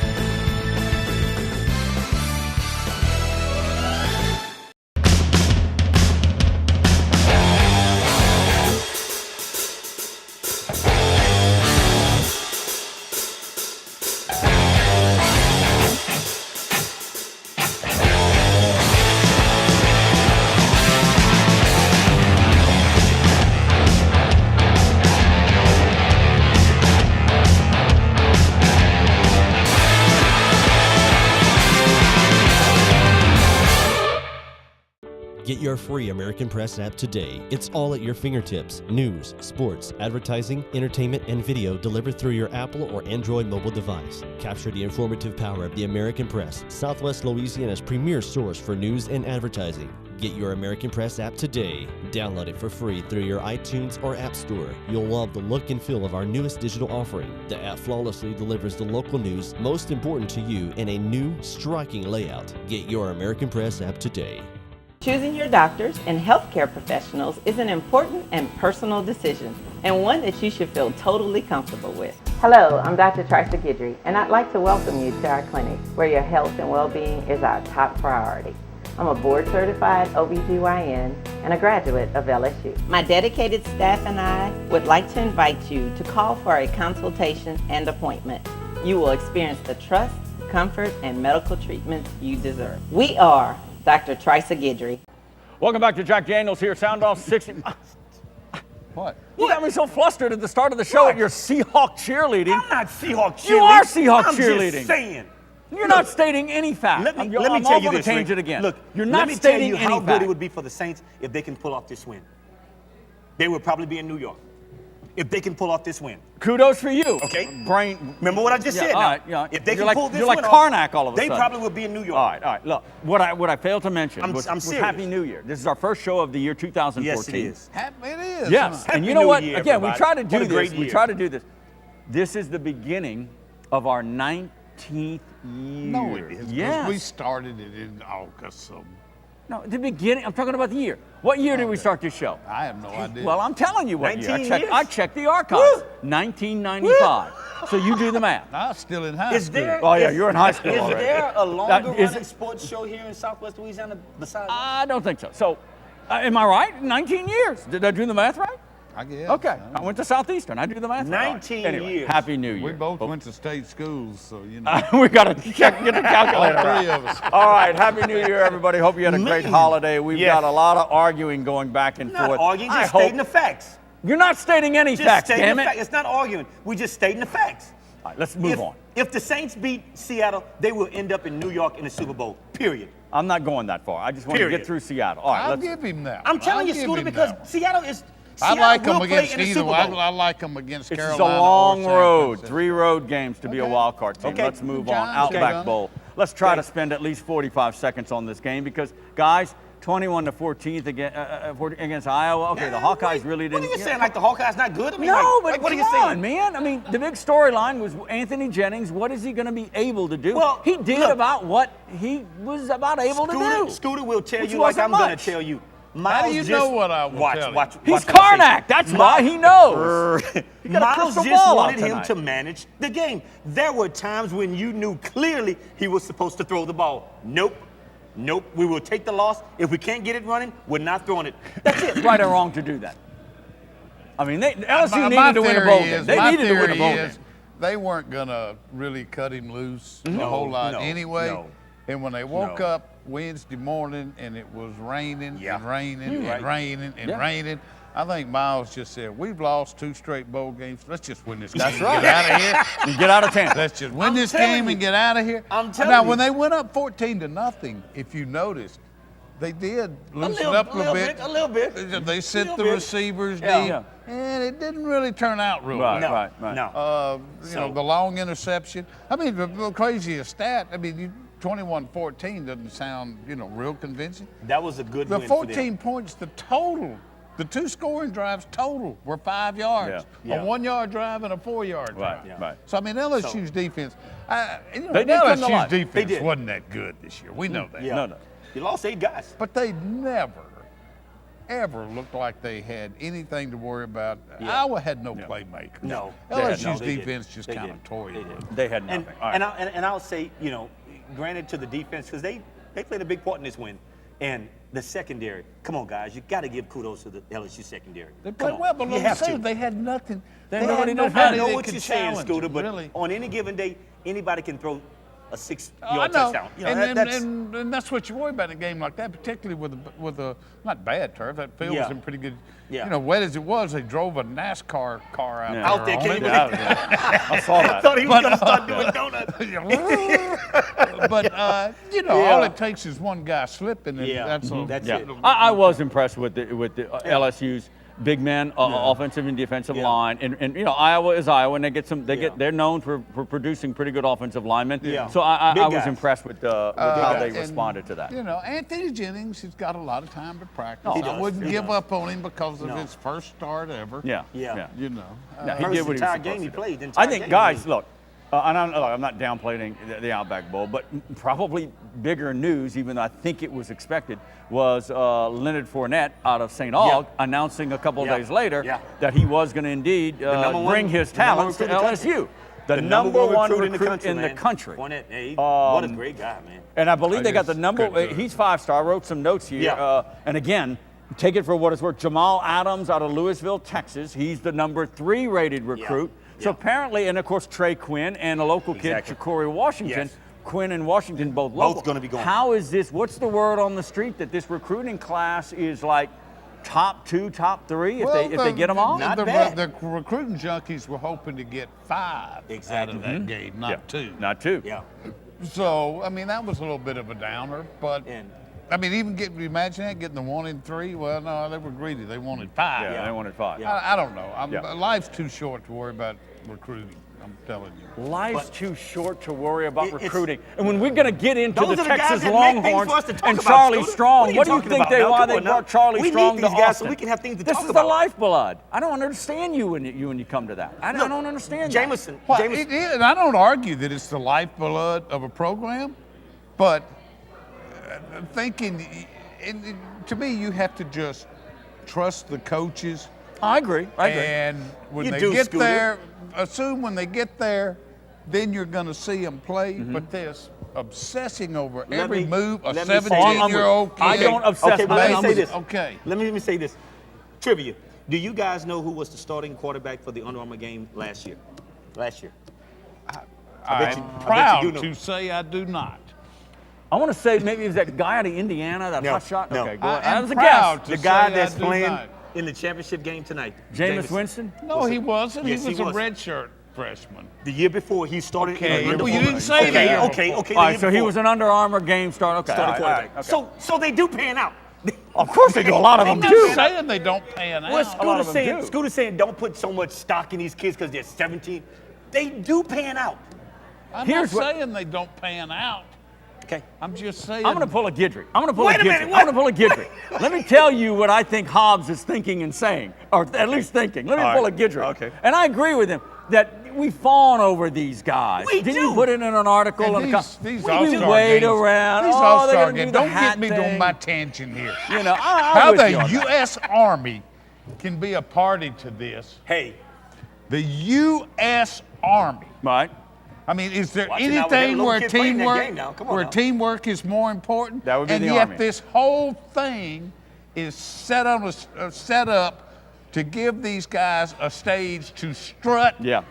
Get your free American Press app today. It's all at your fingertips. News, sports, advertising, entertainment, and video delivered through your Apple or Android mobile device. Capture the informative power of the American Press, Southwest Louisiana's premier source for news and advertising. Get your American Press app today. Download it for free through your iTunes or App Store. You'll love the look and feel of our newest digital offering. The app flawlessly delivers the local news most important to you in a new, striking layout. Get your American Press app today. Choosing your doctors and healthcare professionals is an important and personal decision, and one that you should feel totally comfortable with. Hello, I'm Dr. Trisa Guidry, and I'd like to welcome you to our clinic, where your health and well-being is our top priority. I'm a board-certified OBGYN and a graduate of LSU. My dedicated staff and I would like to invite you to call for a consultation and appointment. You will experience the trust, comfort, and medical treatments you deserve. We are Dr. Trisa Guidry. Welcome back to Jack Daniels here, Soundoff 60. What? You got me so flustered at the start of the show at your Seahawk cheerleading. I'm not Seahawk cheerleading. You are Seahawk I'm cheerleading. Just saying. You're not stating any fact. Let me I'm tell off you on this, a tangent Rick. again. Look, you're let not me tell stating you any how fact. good it would be for the Saints if they can pull off this win. They would probably be in New York if they can pull off this win. Kudos for you. Okay. Brain. Remember what I just said? all Now, right, yeah. if they You're can pull this you're win like off, Karnak all of a they sudden. probably will be in New York. All right. Look, what I failed to mention I'm was serious. Happy New Year. This is our first show of the year 2014. Yes, it is. It is. Yes, Happy and you know New what? Year, Again, we everybody. try to do What a great this. We year. try to do this. This is the beginning of our 19th year. No, it is. Yes. We started it in August. So No, the beginning. I'm talking about the year. What year did we start this show? I have no idea. Well, I'm telling you what year. 19 years. I checked the archives. 1995. So you do the math. I'm still in high Is school. there? Oh, yeah, you're in high school Is already. there a longer Is running it- sports show here in Southwest Louisiana besides? I don't think so. So, am I right? 19 years. Did I do the math right? I guess. Okay. I went to Southeastern. I do the math right. 19 Anyway, years. Happy New Year. We both went to state schools, so you know. We got to get the calculator. All out. three of us. All right. Happy New Year, everybody. Hope you had a great Man. holiday. We've Yes. got a lot of arguing going back and Not forth. arguing, I just hope- stating the facts. You're not stating any Just facts, stating damn the it. facts. It's not arguing. We just stating the facts. All right, let's move on. If the Saints beat Seattle, they will end up in New York in the Super Bowl. Period. I'm not going that far. I just want to Period. get through Seattle. All right. I'll let's, give him that. I'm one. telling I'll you, give Scooter, him because that one. Seattle is. I Seattle like will them play against in the either Super one. Bowl. I like them against This Carolina. is a long or San road, Francisco. 3 road games to be a Okay. wild card team. Okay. Let's move on. Giants Outback done it. Bowl. Let's try to spend at least 45 seconds on this game because, guys, 21-14 against Iowa. Okay, the Hawkeyes really didn't. What are you saying? Like the Hawkeyes not good? I mean, No, like, but what are you come saying? on, man. I mean, the big storyline was Anthony Jennings. What is he going to be able to do? Well, he did look, about what he was about able to do. Scooter will tell Which you like wasn't I'm going much. to tell you. How do you know what I will watch, tell you? watch, He's watch what I say. Karnak. That's why he knows. Miles just wanted him to manage the game. There were times when you knew clearly he was supposed to throw the ball. Nope. Nope. We will take the loss. If we can't get it running, we're not throwing it. That's it. Right or wrong to do that? I mean, LSU needed to win a bowl game. They needed to win a bowl game. They weren't going to really cut him loose a No, whole lot no, anyway. no. And when they woke up Wednesday morning and it was raining and raining and raining and raining, I think Miles just said, we've lost 2 straight bowl games. Let's just win this game and get out of here. You get out of town. Let's just win this game and get out of here. Now, when they went up 14-0, if you noticed, they did loosen up a little bit. A little bit. They sent the receivers deep, and it didn't really turn out real well. Right. No. You know, the long interception. I mean, the craziest stat, 21-14 doesn't sound, real convincing. That was a good win The for 14 them. points, the total, the 2 scoring drives total were 5 yards. Yeah. A 1-yard drive and a 4-yard drive. Right. So, LSU's defense, they did come to life. LSU's defense wasn't that good this year. We know that. Yeah. No. You lost 8 guys. But they never, ever looked like they had anything to worry about. Iowa had no playmakers. No. LSU's They defense did. just They kind of did. tore you. They had nothing. And I'll say, granted to the defense, because they played a big part in this win. And the secondary, come on, guys, you got to give kudos to the LSU secondary. They played well, but like I said, they had nothing. They had nobody I know that what could you're saying, challenge Scooter, them, but really. on any given day, anybody can throw a 6-yard I know. touchdown. And that's what you worry about in a game like that, particularly with a not bad turf. That field was in pretty good. Wet as it was, they drove a NASCAR car out there. I saw that. I thought he was going to start doing donuts. But all it takes is one guy slipping, and that's all. That's it. I was impressed with the LSU's big men, offensive and defensive line, and Iowa is Iowa, and they're known for producing pretty good offensive linemen. Yeah. So I was impressed with how they responded to that. Anthony Jennings has got a lot of time to practice. He I does. wouldn't He give does. up on him because of his first start ever. Yeah. Yeah. No, He he did the what he was entire supposed game to he do. played. The I entire think, game guys, look, and I'm not downplaying the Outback Bowl, but probably bigger news, even though I think it was expected, was Leonard Fournette out of St. Aug announcing a couple of days later that he was going to indeed bring his talents to LSU. The number one recruit in the country. Fournette, hey, what a great guy, man. And I believe they got the number. He's 5-star. I wrote some notes here. And again, take it for what it's worth. Jamal Adams out of Louisville, Texas. He's the number 3 rated recruit. So apparently, and of course, Trey Quinn and a local kid, Shakori Washington. Yes. Quinn and Washington both local. Both going to be going. How is this? What's the word on the street that this recruiting class is like top 2, top 3 if they get them all? The recruiting junkies were hoping to get 5 out of that game, not 2. Not 2. Yeah. So, that was a little bit of a downer, but imagine that, getting the 1 and 3. Well, no, they were greedy. They wanted 5. Yeah, they wanted 5. I don't know. Life's too short to worry about recruiting. I'm telling you. Life's too short to worry about recruiting. And when we're going to get into the Those are Texas guys that make things Longhorns for us to talk and about, Charlie Scooter. Strong, what do you talking think about they now? why Come they on now. brought Charlie Strong We to need these guys Austin? so we can have things to This talk is about. the lifeblood. I don't understand you when you come to that. I don't understand Jameson. Well, it is, and I don't argue that it's the lifeblood of a program, but to me, you have to just trust the coaches. I agree. And when they get there, assume when they get there, then you're going to see them play. But this obsessing over every move a 17-year-old kid. I don't obsess. Okay, but let me say this. Okay. Let me say this. Trivia. Do you guys know who was the starting quarterback for the Under Armour game last year? I'm proud to say I do not. I want to say maybe it was that guy out of Indiana, that hot shot. No. Okay, go ahead. That was a proud guess. to The guy say that's I do playing not. in the championship game tonight. Jameis Winston? No, he wasn't. Yes, he was he a was. redshirt freshman. The year before, he started. Okay, in the well, you Under didn't say that. Okay. All right, so he was an Under Armour game start. Okay. Starting all right, quarterback. okay. So they do pan out. Of course they do. A lot of them I'm do. not saying they don't pan out. Well, Scooter's saying don't put so much stock in these kids because they're 17. They do pan out. I'm not saying they don't pan out. Okay. I'm just saying. I'm going to pull a Guidry. I'm going to pull Wait a a Guidry. minute, I'm what? going to pull a Guidry. Let me tell you what I think Hobbs is thinking and saying, or at least thinking. Let me pull a Guidry. Okay. And I agree with him that we fawn over these guys. Didn't you put it in an article? And these we All-Star wait games, around. These they're All-Star gonna do games. the Don't hat get me thing. on my tangent here. You know, how the U.S. Army can be a party to this. Hey. the U.S. Army. Right. I mean, is there Watch it now, we got a anything little where kid playing that game now. Come on now. teamwork is more important? That would be and the yet Army. this whole thing is set up to give these guys a stage to strut and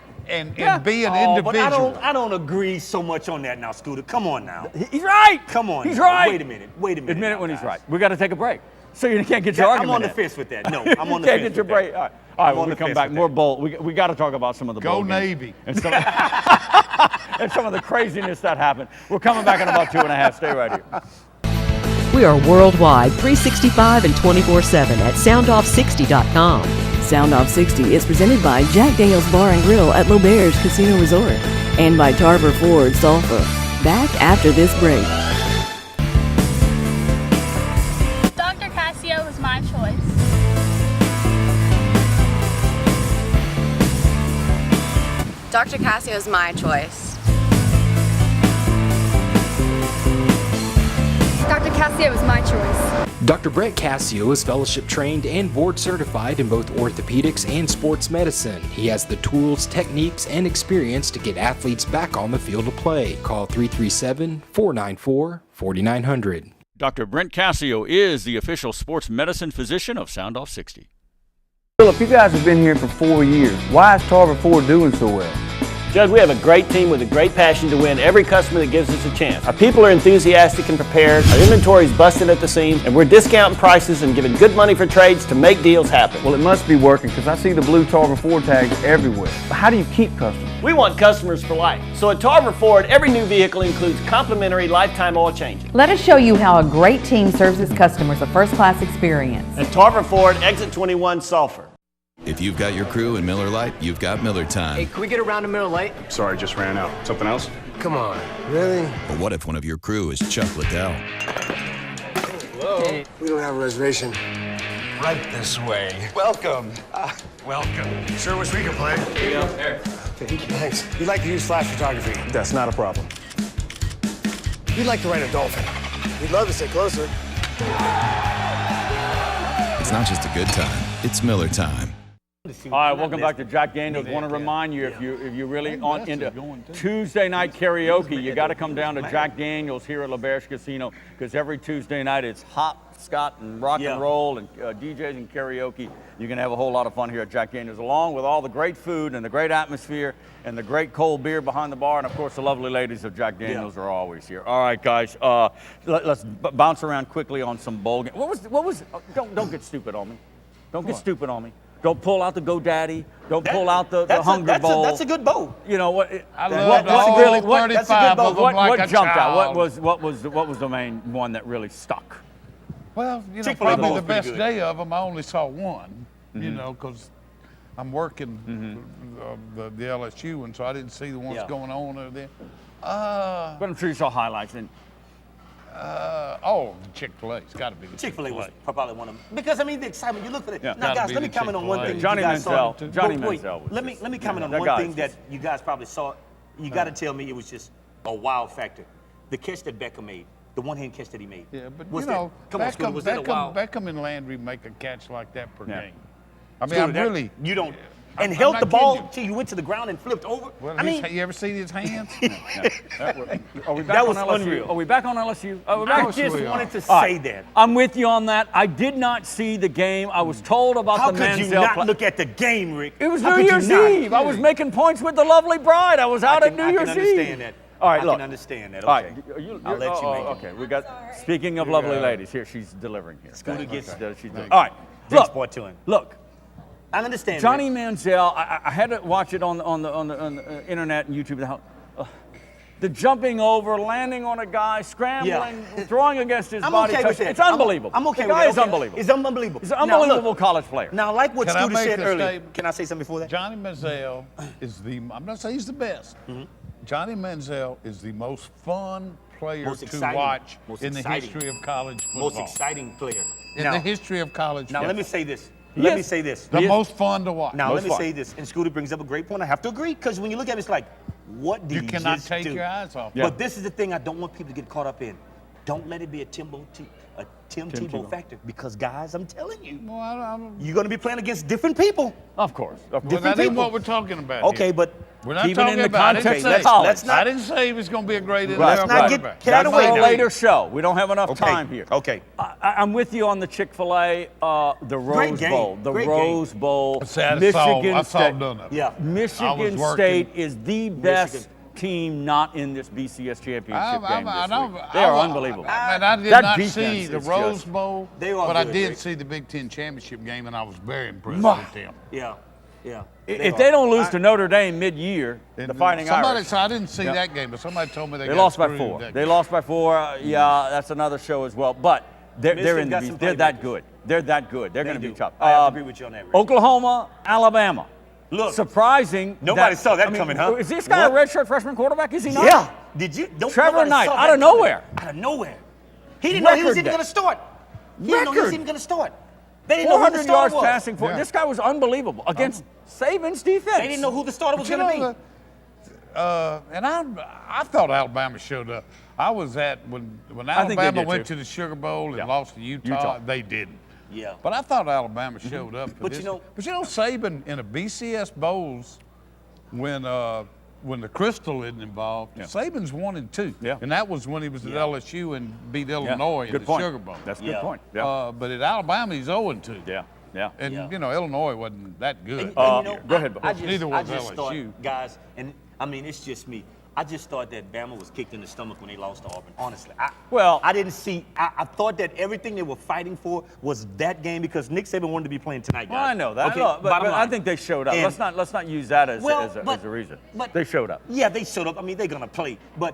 be an individual. But I don't agree so much on that now, Scooter. Come on now. He's right. Come on. He's now. right. Wait a minute. Admit now, it when guys. he's right. We got to take a break. So you can't get your argument. I'm on the in. fence with that. No, I'm on the fence. Can't get your with break. that. All right, I'm on when we the come fence back, with more that. bowl. We got to talk about some of the Go bowl games. Navy. And some, and some of the craziness that happened. We're coming back in about 2.5. Stay right here. We are worldwide, 365 and 24/7 at soundoff60.com. Soundoff 60 is presented by Jack Daniel's Bar and Grill at Lauberge Casino Resort and by Tarver Ford Sulphur. Back after this break. Dr. Casio was my choice. Dr. Casio is my choice. Dr. Casio was my choice. Dr. Brett Casio is fellowship trained and board certified in both orthopedics and sports medicine. He has the tools, techniques, and experience to get athletes back on the field of play. Call 337-494-4900. Dr. Brent Casio is the official sports medicine physician of Soundoff 60. Philip, you guys have been here for 4 years. Why is Tarver Ford doing so well? Judge, we have a great team with a great passion to win every customer that gives us a chance. Our people are enthusiastic and prepared, our inventory is busted at the seams, and we're discounting prices and giving good money for trades to make deals happen. Well, it must be working because I see the blue Tarver Ford tags everywhere. But how do you keep customers? We want customers for life. So at Tarver Ford, every new vehicle includes complimentary lifetime oil changes. Let us show you how a great team serves its customers a first-class experience. At Tarver Ford, exit 21 Sulphur. If you've got your crew in Miller Lite, you've got Miller time. Hey, can we get a round of Miller Lite? Sorry, just ran out. Something else? Come on, really? But what if one of your crew is Chuck Liddell? Hello? We don't have a reservation. Right this way. Welcome. Welcome. Sure wish we could play. Here you go. There. Thank you. Thanks. We'd like to use flash photography. That's not a problem. We'd like to ride a dolphin. We'd love to sit closer. It's not just a good time, it's Miller time. All right, welcome back to Jack Daniels. Want to remind you, if you really on into Tuesday night karaoke, you got to come down to Jack Daniels here at Lauberge Casino because every Tuesday night it's hopscotch and rock and roll and DJs and karaoke. You're gonna have a whole lot of fun here at Jack Daniels, along with all the great food and the great atmosphere and the great cold beer behind the bar, and of course the lovely ladies of Jack Daniels are always here. All right, guys, let's bounce around quickly on some bowl games. What was? Don't get stupid on me. Don't get stupid on me. Don't pull out the GoDaddy. Don't pull out the Hunger Bowl. That's a good bowl. You know what? I love all 35 of them like a jumped child. out? What was the main one that really stuck? Well, you know, Chick-fil-A probably Bowl's the best pretty day of them, I only saw one, you know, because I'm working the LSU, and so I didn't see the ones going on over there. But I'm sure you saw highlights. And Chick-fil-A. It's got to be the Chick-fil-A was probably one of them. Because, I mean, the excitement, you look for it. Yeah. Now, guys, let me comment on one thing Johnny you guys saw. Manziel. Johnny Wait, Manziel was let me comment on one thing that you guys probably saw. You got to tell me it was just a wow factor. The catch that Beckham made, the one-hand catch that he made. Yeah, but was you know, that, come on, Scooter, was that a wow? Beckham and Landry make a catch like that per game. I mean, Scooter, I'm really. You don't. I'm held not the ball kidding till you went to the ground and flipped over. Well, I mean, you ever seen his hands? Are we back That on was LSU? unreal. Are we back on LSU? I just wanted to All say right. that. I'm with you on that. I did not see the game. I was told about How the could Manziel you not play. look at the game, Rick? It was How New could you Year's not? Eve. I was making points with the lovely bride. I was out at New Year's Eve. I can understand that. All right, I look. can understand that. All Okay. right, I'll let you make it. Okay, we got. Speaking of lovely ladies, here she's delivering here. Scooter gets She's all right. Big sport to him. Look. I understand. Johnny Rick. Manziel. I had to watch it on the internet and YouTube. The jumping over, landing on a guy, scrambling, throwing against his body. Okay with that. It's unbelievable. I'm okay the with guy that. is unbelievable. It's unbelievable. He's an unbelievable college player. Now, like what Can I Scooter make said a earlier. statement? Can I say something before that? Johnny Manziel is I'm not saying he's the best. Johnny Manziel is the most fun player to watch in the history of college football. Most exciting player. In the history of college football. Now, let me say this. Let me say this. The most fun to watch. Now, let me say this. And Scooter brings up a great point. I have to agree, because when you look at it, it's like, what did You he cannot just take do? your eyes off. But this is the thing I don't want people to get caught up in. Don't let it be a a Tim Tebow factor because, guys, I'm telling you, Well, you're going to be playing against different people. Of course. well, that ain't what we're talking about. Okay, here. but We're not keep it talking in the about context it. of college. let's not- I didn't say he was going to be a great NFL Let's not quarterback. get out of the way That's for a now. later show. We don't have enough time here. Okay. I'm with you on the Chick-fil-A, the Rose game. Bowl. The Great Rose Bowl. I saw Michigan none State. of it. Yeah. Michigan State is the best team not in this BCS championship game this week. They are unbelievable. I did That not defense see the is Rose just- Bowl, They are but I good, did Rick. see the Big Ten championship game, and I was very impressed Mwah. with them. Yeah. Yeah. If they don't lose to Notre Dame mid-year, the Fighting Irish. So I didn't see Yeah. that game, but somebody told me They got lost by screwed 4. that They game. lost by 4. Yeah, that's another show as well. But they're in got the some They're that playmakers. good. They're that good. They're going to be do. tough. I have to agree with you on that, Rick. Oklahoma, Alabama. Look, surprising. nobody saw that coming, huh? Is this guy What? a redshirt freshman quarterback? Is he not? Yeah. Did you? Trevor nobody Knight, saw out that of nowhere. coming. Out of nowhere. He didn't know he was Record even day. going to start. He didn't know he was Record. even going to start. They didn't know who the 400 starter yards was. passing for. Yeah. This guy was unbelievable against Saban's defense. They didn't know who the starter was But going to you be. know, and I thought Alabama showed up. I was at when I think they Alabama did went too. to the Sugar Bowl and Yeah. lost to Utah. They didn't. Yeah. But I thought Alabama showed up for But this. you know- but you know, Saban in a BCS Bowls when the Crystal isn't involved, Saban's 1-2. Yeah. And that was when he was at LSU and beat Illinois in Good the point. Sugar Bowl. That's a good point. Yeah. But at Alabama, he's 0-2. Yeah. Yeah. And you know, Illinois wasn't that good. And, you know, go ahead, Bo. Neither was I just LSU. thought, guys, and I mean, it's just me. I just thought that Bama was kicked in the stomach when they lost to Auburn. Honestly, I didn't see. I thought that everything they were fighting for was that game because Nick Saban wanted to be playing tonight, guys. Well, I know that. Okay, Look, but bottom I line. think they showed up. And- Let's not use that as a reason. But they showed up. Yeah, they showed up. I mean, they're gonna play. But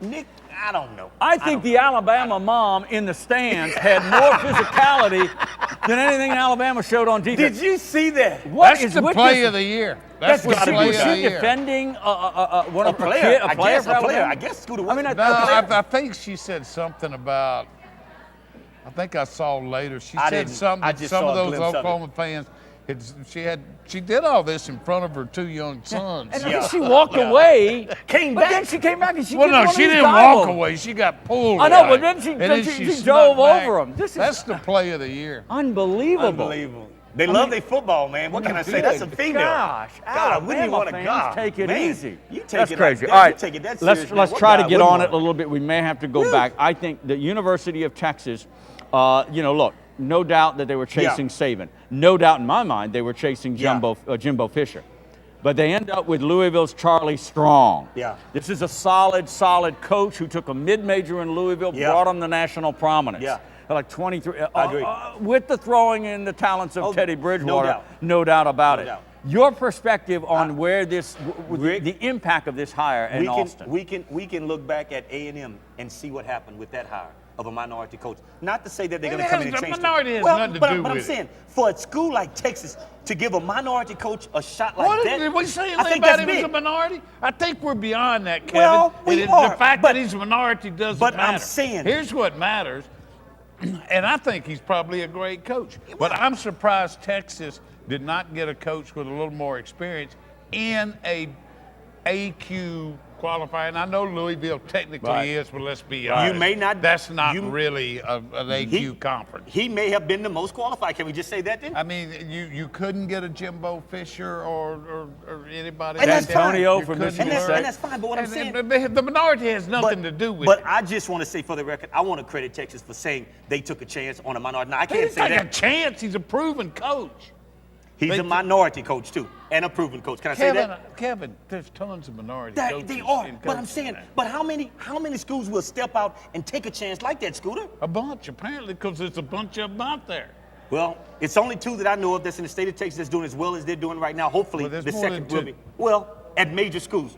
Nick, I don't know. I think the Alabama mom in the stands had more physicality than anything Alabama showed on defense. Did you see that? That's the play of the year. That's the gotta be play was of the she year. defending one A of player, a player for a player. Alabama? I guess Scooter I was. mean, No, I think she said something about. I think I saw later. She I said didn't. something. I just Some saw of a those glimpse of it. Oklahoma fans. She did all this in front of her 2 young sons. And then she walked away. Came but back. then she came back and she Well, kicked no, one of she these didn't dive walk balls. away. She got pulled. I know, away. but then she snuck drove back. over him. That's the play of the year. Unbelievable. Unbelievable. They love their football, man. What can I say? That's a Good female. Gosh, God, we didn't Alabama want to fans, God. take it Man, easy. You take That's it crazy. Like All that. right, You take it that let's serious, man. What try to guy get wouldn't on it want a little bit. We may have to go back. I think the University of Texas, look, no doubt that they were chasing Saban. No doubt in my mind they were chasing Jimbo Fisher. But they end up with Louisville's Charlie Strong. Yeah. This is a solid coach who took a mid-major in Louisville, brought him to national prominence. Yeah. Like 23. I agree. With the throwing and the talents of Teddy Bridgewater, no doubt about it. doubt. Your perspective on where this, the impact of this hire in Austin. We can look back at A&M and see what happened with that hire of a minority coach. Not to say that they're going to come in and change minority has well, nothing to but, do but I'm with it. saying, for a school like Texas to give a minority coach a shot like that, Did we say I think about that's him big. as a minority? I think we're beyond that, Kevin. Well, we are, the fact but- that he's a minority doesn't but matter. I'm saying- Here's what matters, and I think he's probably a great coach. But I'm surprised Texas did not get a coach with a little more experience in a AQ qualifier. And I know Louisville technically is, but let's be honest. You may not. That's not really an AQ conference. He may have been the most qualified. Can we just say that then? I mean, you couldn't get a Jimbo Fisher or anybody. And like that's that. fine. Antonio You from couldn't Michigan get- State. And that's fine, but what I'm saying. The minority has nothing to do with But it. I just want to say for the record, I want to credit Texas for saying they took a chance on a minority. Now, I He can't didn't say take that. a chance. He's a proven coach. He's a minority coach, too, and a proven coach. Can I say that? Kevin, there's tons of minority That- coaches. they are, in but I'm coaching saying, now. but how many schools will step out and take a chance like that, Scooter? A bunch, apparently, because there's a bunch of them out there. Well, it's only 2 that I know of that's in the state of Texas that's doing as well as they're doing right now. Hopefully, Well, there's the more second than will 2. be. Well, at major schools.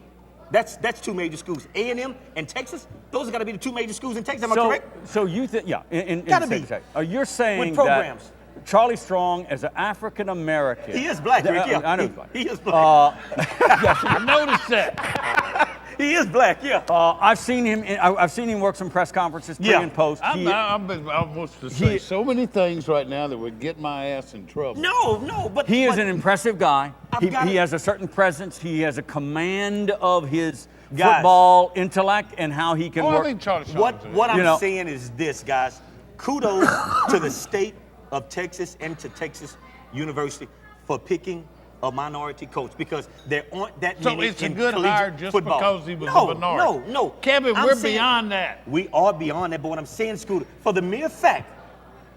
That's 2 major schools. A&M and Texas, those are got to be the 2 major schools in Texas. Am I correct? So you think, in Gotta state be. to state. You're saying With programs. that Charlie Strong, as an African American, He is black, Rick, yeah. I know he's black. He is black. I noticed that. He is black, yeah. I've seen him. I've seen him work some press conferences, pre and post. I want to say so many things right now that would get my ass in trouble. No, but he is an impressive guy. He has a certain presence. He has a command of his football intellect and how he can work. I think Charlie what I'm saying is this, guys. Kudos to the state of Texas and to Texas University for picking a minority coach, because there aren't that many. So it's a good hire just football. because he was a minority. No. Kevin, we're beyond that. We are beyond that, but what I'm saying, Scooter, for the mere fact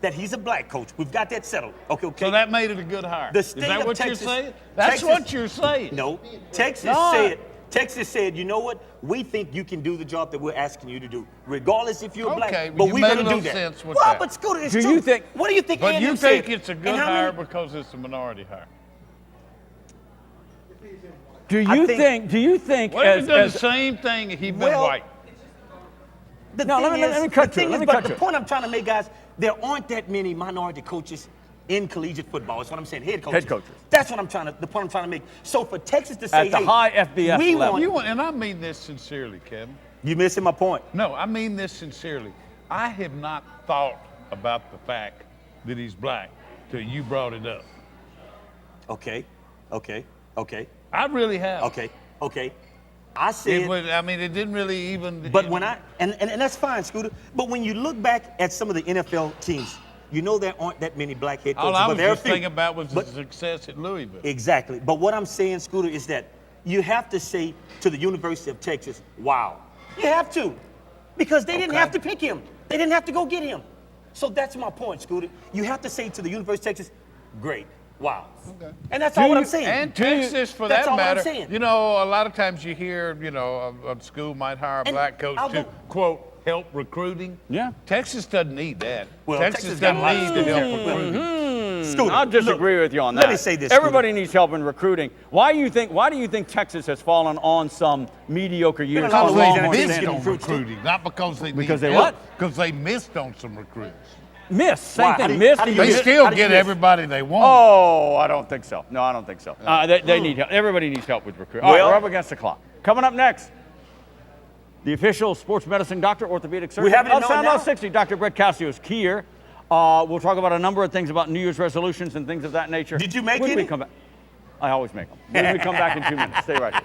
that he's a black coach, we've got that settled. Okay. So that made it a good hire. Is that what you're saying? That's what you're saying. No. Texas said, you know what? We think you can do the job that we're asking you to do, regardless if you're black. But we're going to do that. Sense with well, that. but Scooter, it's true. What do you think? But you think it's a good hire many? because it's a minority hire? Do you think? Well, he's done the same thing if he'd been white. Let me cut you. The point I'm trying to make, guys, there aren't that many minority coaches in collegiate football. That's what I'm saying. Head coaches. That's what the point I'm trying to make. So for Texas to say, at the high FBS level, and I mean this sincerely, Kevin. You missing my point? No, I mean this sincerely. I have not thought about the fact that he's black till you brought it up. Okay. I really have. Okay. I said. It didn't really even. But when and that's fine, Scooter. But when you look back at some of the NFL teams, you know there aren't that many black head coaches. All I was just thinking about was the success at Louisville. Exactly. But what I'm saying, Scooter, is that you have to say to the University of Texas, wow. You have to. Because they didn't have to pick him. They didn't have to go get him. So that's my point, Scooter. You have to say to the University of Texas, great. Wow. Okay. And that's all what I'm saying. And Texas, for that matter. You know, a lot of times you hear, a school might hire a black coach to, quote, help recruiting. Yeah. Texas doesn't need that. Well, Texas doesn't need to help recruiting. Scooter, I'll disagree with you on that. Let me say this. Everybody needs help in recruiting. Why do you think Texas has fallen on some mediocre years? Because they missed on recruiting, not because they Because they what? Because they missed on some recruits. Same thing. They still get everybody they want. Oh, I don't think so. No, I don't think so. They need help. Everybody needs help with recruiting. All right, we're up against the clock. Coming up next, the official sports medicine doctor, orthopedic surgeon of Soudoff 60, Dr. Brett Cassio is here. We'll talk about a number of things about New Year's resolutions and things of that nature. Did you make when any? We come back, I always make them. When we come back in 2 minutes. Stay right here.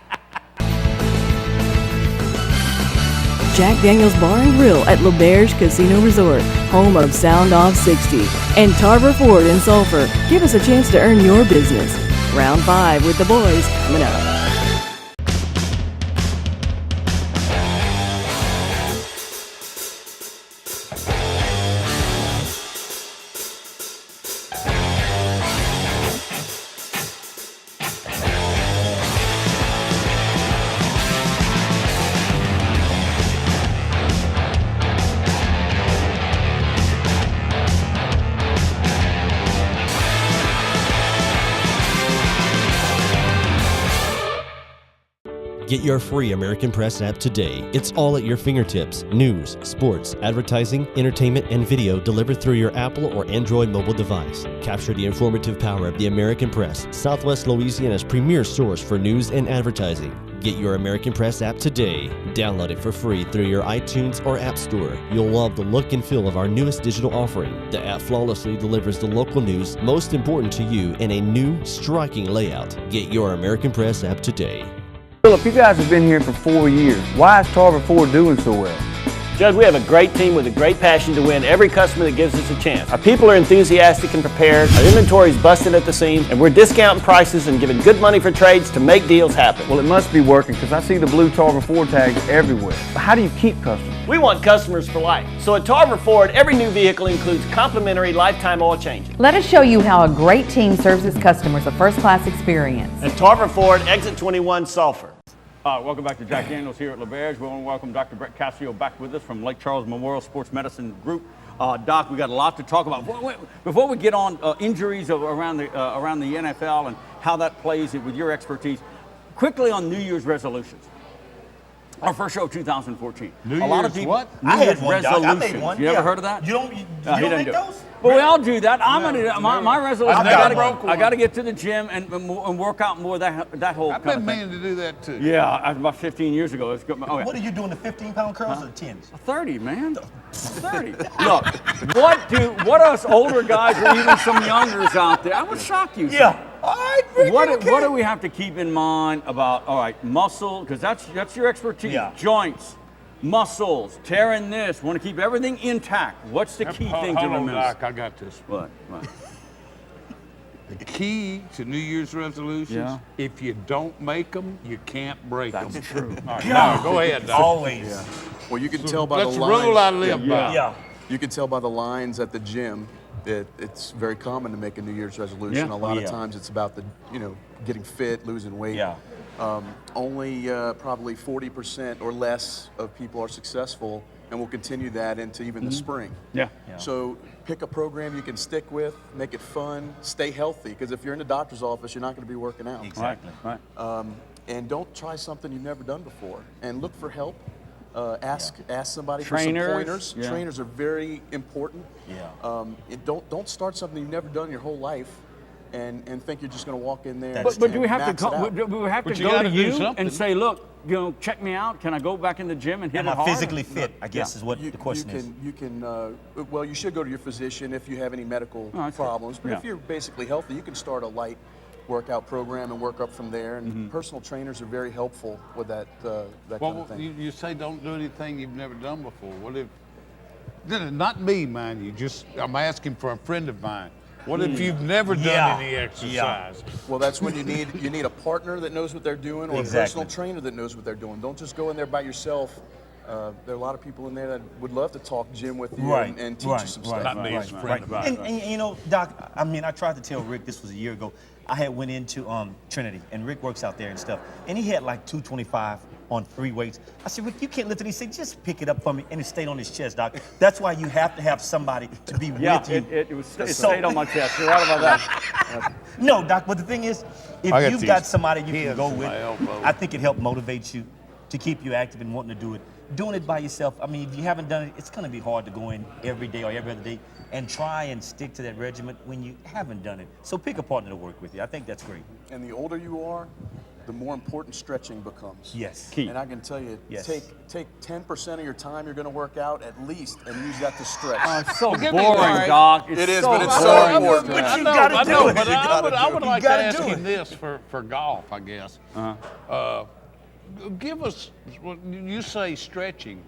Jack Daniel's Bar and Grill at Lauberge Casino Resort, home of Soundoff 60, and Tarver Ford in Sulphur. Give us a chance to earn your business. Round 5 with the boys coming up. Get your free American Press app today. It's all at your fingertips. News, sports, advertising, entertainment, and video delivered through your Apple or Android mobile device. Capture the informative power of the American Press, Southwest Louisiana's premier source for news and advertising. Get your American Press app today. Download it for free through your iTunes or App Store. You'll love the look and feel of our newest digital offering. The app flawlessly delivers the local news most important to you in a new, striking layout. Get your American Press app today. Philip, you guys have been here for 4 years. Why is Tarver Ford doing so well? Judge, we have a great team with a great passion to win every customer that gives us a chance. Our people are enthusiastic and prepared, our inventory is busted at the seams, and we're discounting prices and giving good money for trades to make deals happen. Well, it must be working because I see the blue Tarver Ford tags everywhere. But how do you keep customers? We want customers for life. So at Tarver Ford, every new vehicle includes complimentary lifetime oil changes. Let us show you how a great team serves its customers a first-class experience. At Tarver Ford, exit 21, Sulphur. Welcome back to Jack Daniels here at Lauberge. We want to welcome Dr. Brett Cassio back with us from Lake Charles Memorial Sports Medicine Group. Doc, we got a lot to talk about. Before we get on injuries around the NFL and how that plays with your expertise, quickly on New Year's resolutions. Our first show of 2014. New Year's what? New Year's resolutions. I made one. You ever heard of that? You don't make those? But we all do that. I'm gonna my resolution. I got to get to the gym and work out more. That whole. I've been meaning to do that too. Yeah, about 15 years ago. It's good. What are you doing? The 15-pound curls or the 10s? 30, man. 30. Look, what us older guys or even some youngers out there? I would shock you. Yeah. All right, Rick, what do we have to keep in mind about, all right, muscle, because that's your expertise, joints, muscles, tearing this, want to keep everything intact. What's the key thing to remember? Doc, I got this. What? The key to New Year's resolutions, if you don't make them, you can't break them. That's true. All right, now, go ahead, Doc. Always. Yeah. Well, you can tell by the lines. That's the rule I live by. Yeah. You can tell by the lines at the gym that it's very common to make a New Year's resolution. Yeah. A lot of times it's about getting fit, losing weight. Yeah. Only probably 40% or less of people are successful, and we'll continue that into even the spring. Yeah. So pick a program you can stick with, make it fun, stay healthy, because if you're in the doctor's office, you're not going to be working out. Exactly. Right. And don't try something you've never done before, and look for help. Ask somebody Trainers, for some pointers. yeah. Trainers are very important. Yeah. Don't start something you've never done your whole life, and think you're just going to walk in there. But do we have to go to you and say, look, check me out? Can I go back in the gym and hit it Am I hard? physically fit? I guess is what the question is. You can. Well, you should go to your physician if you have any medical problems. But if you're basically healthy, you can start a light workout program and work up from there. And personal trainers are very helpful with that kind of thing. You say don't do anything you've never done before. What if? Not me, mind you. I'm asking for a friend of mine. What if you've never done any exercise? Well, that's when you need a partner that knows what they're doing, or a personal trainer that knows what they're doing. Don't just go in there by yourself. There are a lot of people in there that would love to talk gym with you and teach you some stuff. Not me, as a friend of mine. And Doc, I tried to tell Rick, this was a year ago, I had went into Trinity, and Rick works out there and stuff, and he had like 225 on 3 weights. I said, Rick, you can't lift it. He said, just pick it up for me, and it stayed on his chest, Doc. That's why you have to have somebody to be with you. It stayed on my chest. You're right about that. No, Doc, but the thing is, if you've got somebody you can go with, I think it helped motivate you to keep you active and wanting to do it. Doing it by yourself, if you haven't done it, it's going to be hard to go in every day or every other day and try and stick to that regimen when you haven't done it. So pick a partner to work with you. I think that's great. And the older you are, the more important stretching becomes. Yes. Key. And I can tell you, Yes. take 10% of your time you're going to work out at least, and use that to stretch. Oh, it's so boring, Doc. It is, but it's so important. But you got to do it. But I would like to ask him this for golf, I guess. Give us, you say stretching.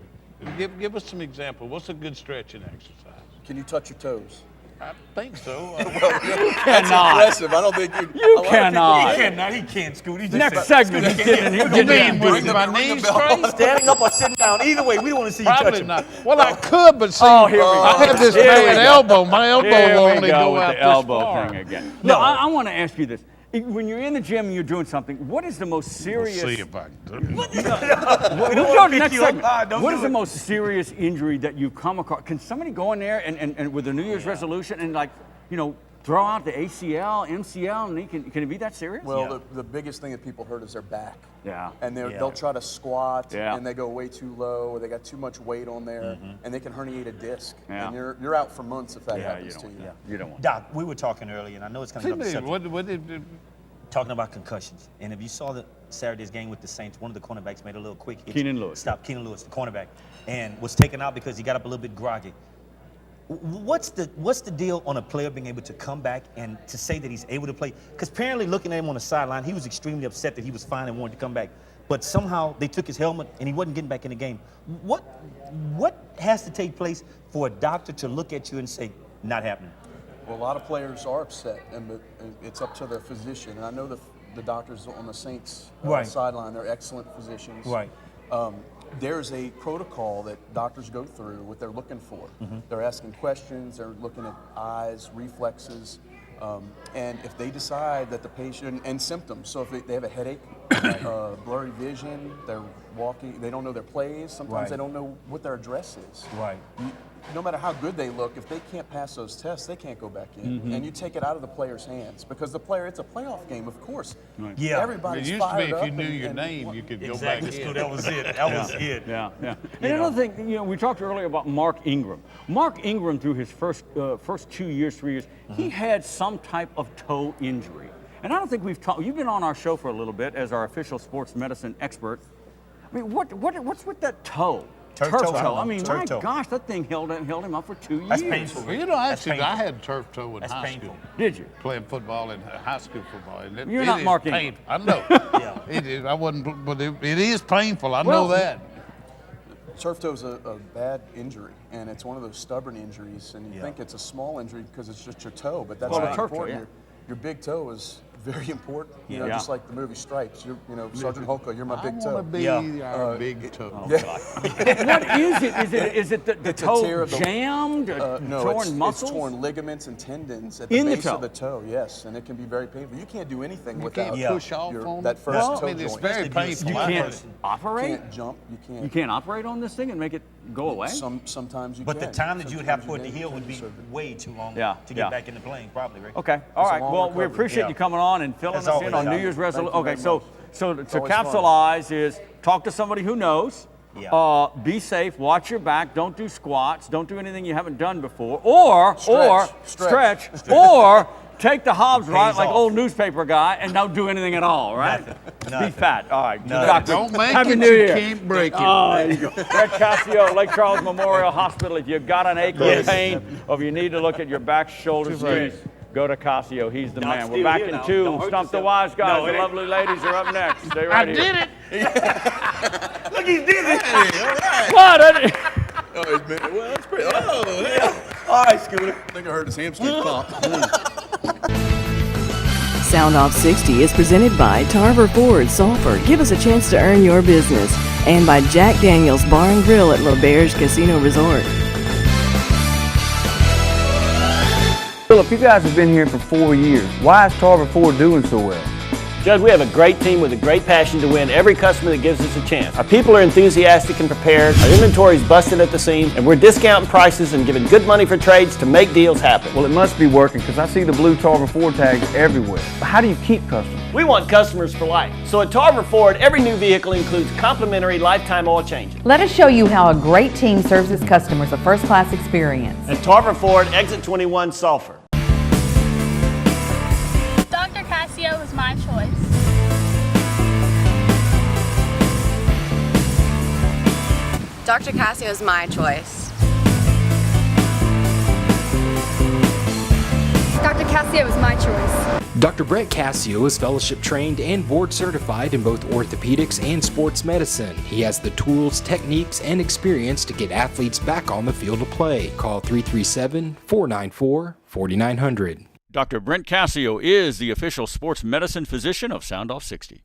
Give us some examples. What's a good stretching exercise? Can you touch your toes? I think so. You That's cannot. impressive. I don't think You cannot. He cannot. He can't, Scoot. He's Next segment, he's getting With my knees straight? standing up or sitting down. Either way, we don't want to see you touch Probably him. not. Well, I could, but see, Oh, here we go. I have this Here we bad go. elbow. My elbow Here will we only go go with out the this elbow far. thing again. No, I want to ask you this. When you're in the gym and you're doing something, what is the most serious? See if I can do it. What is the most serious injury that you've come across? Can somebody go in there and with a New Year's resolution and throw out the ACL, MCL, and can it be that serious? Well, the biggest thing that people hurt is their back. Yeah. And they'll try to squat, Yeah. and they go way too low, or they got too much weight on there, and they can herniate a disc. Yeah. And you're out for months if that happens to you. You don't want. Doc, we were talking earlier, and I know it's kind of the subject. What did Talking about concussions. And if you saw Saturday's game with the Saints, one of the cornerbacks made a little quick hit. Keenan Lewis. Stop Keenan Lewis, the cornerback, and was taken out because he got up a little bit groggy. What's the deal on a player being able to come back and to say that he's able to play? Because apparently looking at him on the sideline, he was extremely upset that he was fine and wanted to come back. But somehow they took his helmet and he wasn't getting back in the game. What has to take place for a doctor to look at you and say, not happening? Well, a lot of players are upset, and it's up to their physician. And I know the doctors on the Saints sideline, they're excellent physicians. Right. There's a protocol that doctors go through, what they're looking for. They're asking questions, they're looking at eyes, reflexes, and if they decide that the patient, and symptoms, so if they have a headache, blurry vision, they're walking, they don't know their plays, sometimes they don't know what their address is. Right. no matter how good they look, if they can't pass those tests, they can't go back in. And you take it out of the player's hands because it's a playoff game, of course. Right. Yeah. Everybody's It used to be fired if you up knew and- your and name, you could go Exactly, back in. Stu, that was it. That was it. Yeah. And another thing, we talked earlier about Mark Ingram. Mark Ingram, through his first 2 years, 3 years, he had some type of toe injury. And I don't think we've talked. You've been on our show for a little bit as our official sports medicine expert. I mean, what's with that toe? Turf toe. I mean, Turf my toe. gosh, that thing held him up for 2 years. That's painful. Well, you know, actually, painful. I had turf toe in That's high painful. school. Did you? Playing football in high school football. And You're it not is Mark Ingram. painful. I know. Yeah. It is. I wasn't, but it is painful. I Well, know that. Turf toe is a bad injury, and it's one of those stubborn injuries, and you think it's a small injury because it's just your toe, but that's Well, not a turf toe, important. yeah. Your big toe is very important, Yeah. just like the movie Stripes. Sergeant Holko, you're my big I toe. want to be our big toe. What is it? Is it the It's a toe tear of the- jammed? No, torn muscles? it's torn ligaments and tendons at the In the base toe? of the toe, yes, and it can be very painful. You can't do anything You without can't push off on that it. first Well, toe I mean, it's joint. very painful. You I can't heard. operate? You can't jump. You can't operate on this thing and make it go away? Sometimes you But can. the time that you would have Sometimes for it to can. heal would be way too long Yeah, to yeah. get back in the plane, probably, right? Okay, all It's a right. long Well, we recovery. appreciate Yeah. you coming on and filling As us in always, on New Doc. Year's resolution. Thank you Okay, very so much. to always fun. capsulize is talk to somebody who knows. Yeah. Be safe. Watch your back. Don't do squats. Don't do anything you haven't done before. Or Stretch. or take the Hobbs Pays right like off. old newspaper guy and don't do anything at all. Right? Nothing. Be fat. All right. Nothing. Doctor, Don't make Happy it, New you Year. can't break it. Oh, there you go. Brett Cassio, Lake Charles Memorial Hospital. If you've got an ache or pain, or if you need to look at your back, shoulders, knees, go to Cassio. He's the Doc's man. We're still back here in now. 2. Don't hurt Stump the yourself. Wise Guys. No, The it ain't. lovely ladies are up next. Stay I right here. did it. Look, he's dizzy. What? Oh, it's been, well, it's pretty. Oh, yeah. All right, Scooter. I think I heard his hamstring pump. Soundoff 60 is presented by Tarver Ford Sulphur. Give us a chance to earn your business. And by Jack Daniels Bar and Grill at Lauberge Casino Resort. Philip, you guys have been here for 4 years. Why is Tarver Ford doing so well? Judge, we have a great team with a great passion to win every customer that gives us a chance. Our people are enthusiastic and prepared, our inventory is busted at the seams, and we're discounting prices and giving good money for trades to make deals happen. Well, it must be working because I see the blue Tarver Ford tags everywhere. But how do you keep customers? We want customers for life. So at Tarver Ford, every new vehicle includes complimentary lifetime oil changes. Let us show you how a great team serves its customers a first-class experience. At Tarver Ford, exit 21 Sulphur. Dr. Cassio was my choice. Dr. Cassio is my choice. Dr. Cassio was my choice. Dr. Brett Cassio is fellowship trained and board certified in both orthopedics and sports medicine. He has the tools, techniques, and experience to get athletes back on the field of play. Call 337-494-4900. Dr. Brent Cassio is the official sports medicine physician of Soundoff 60.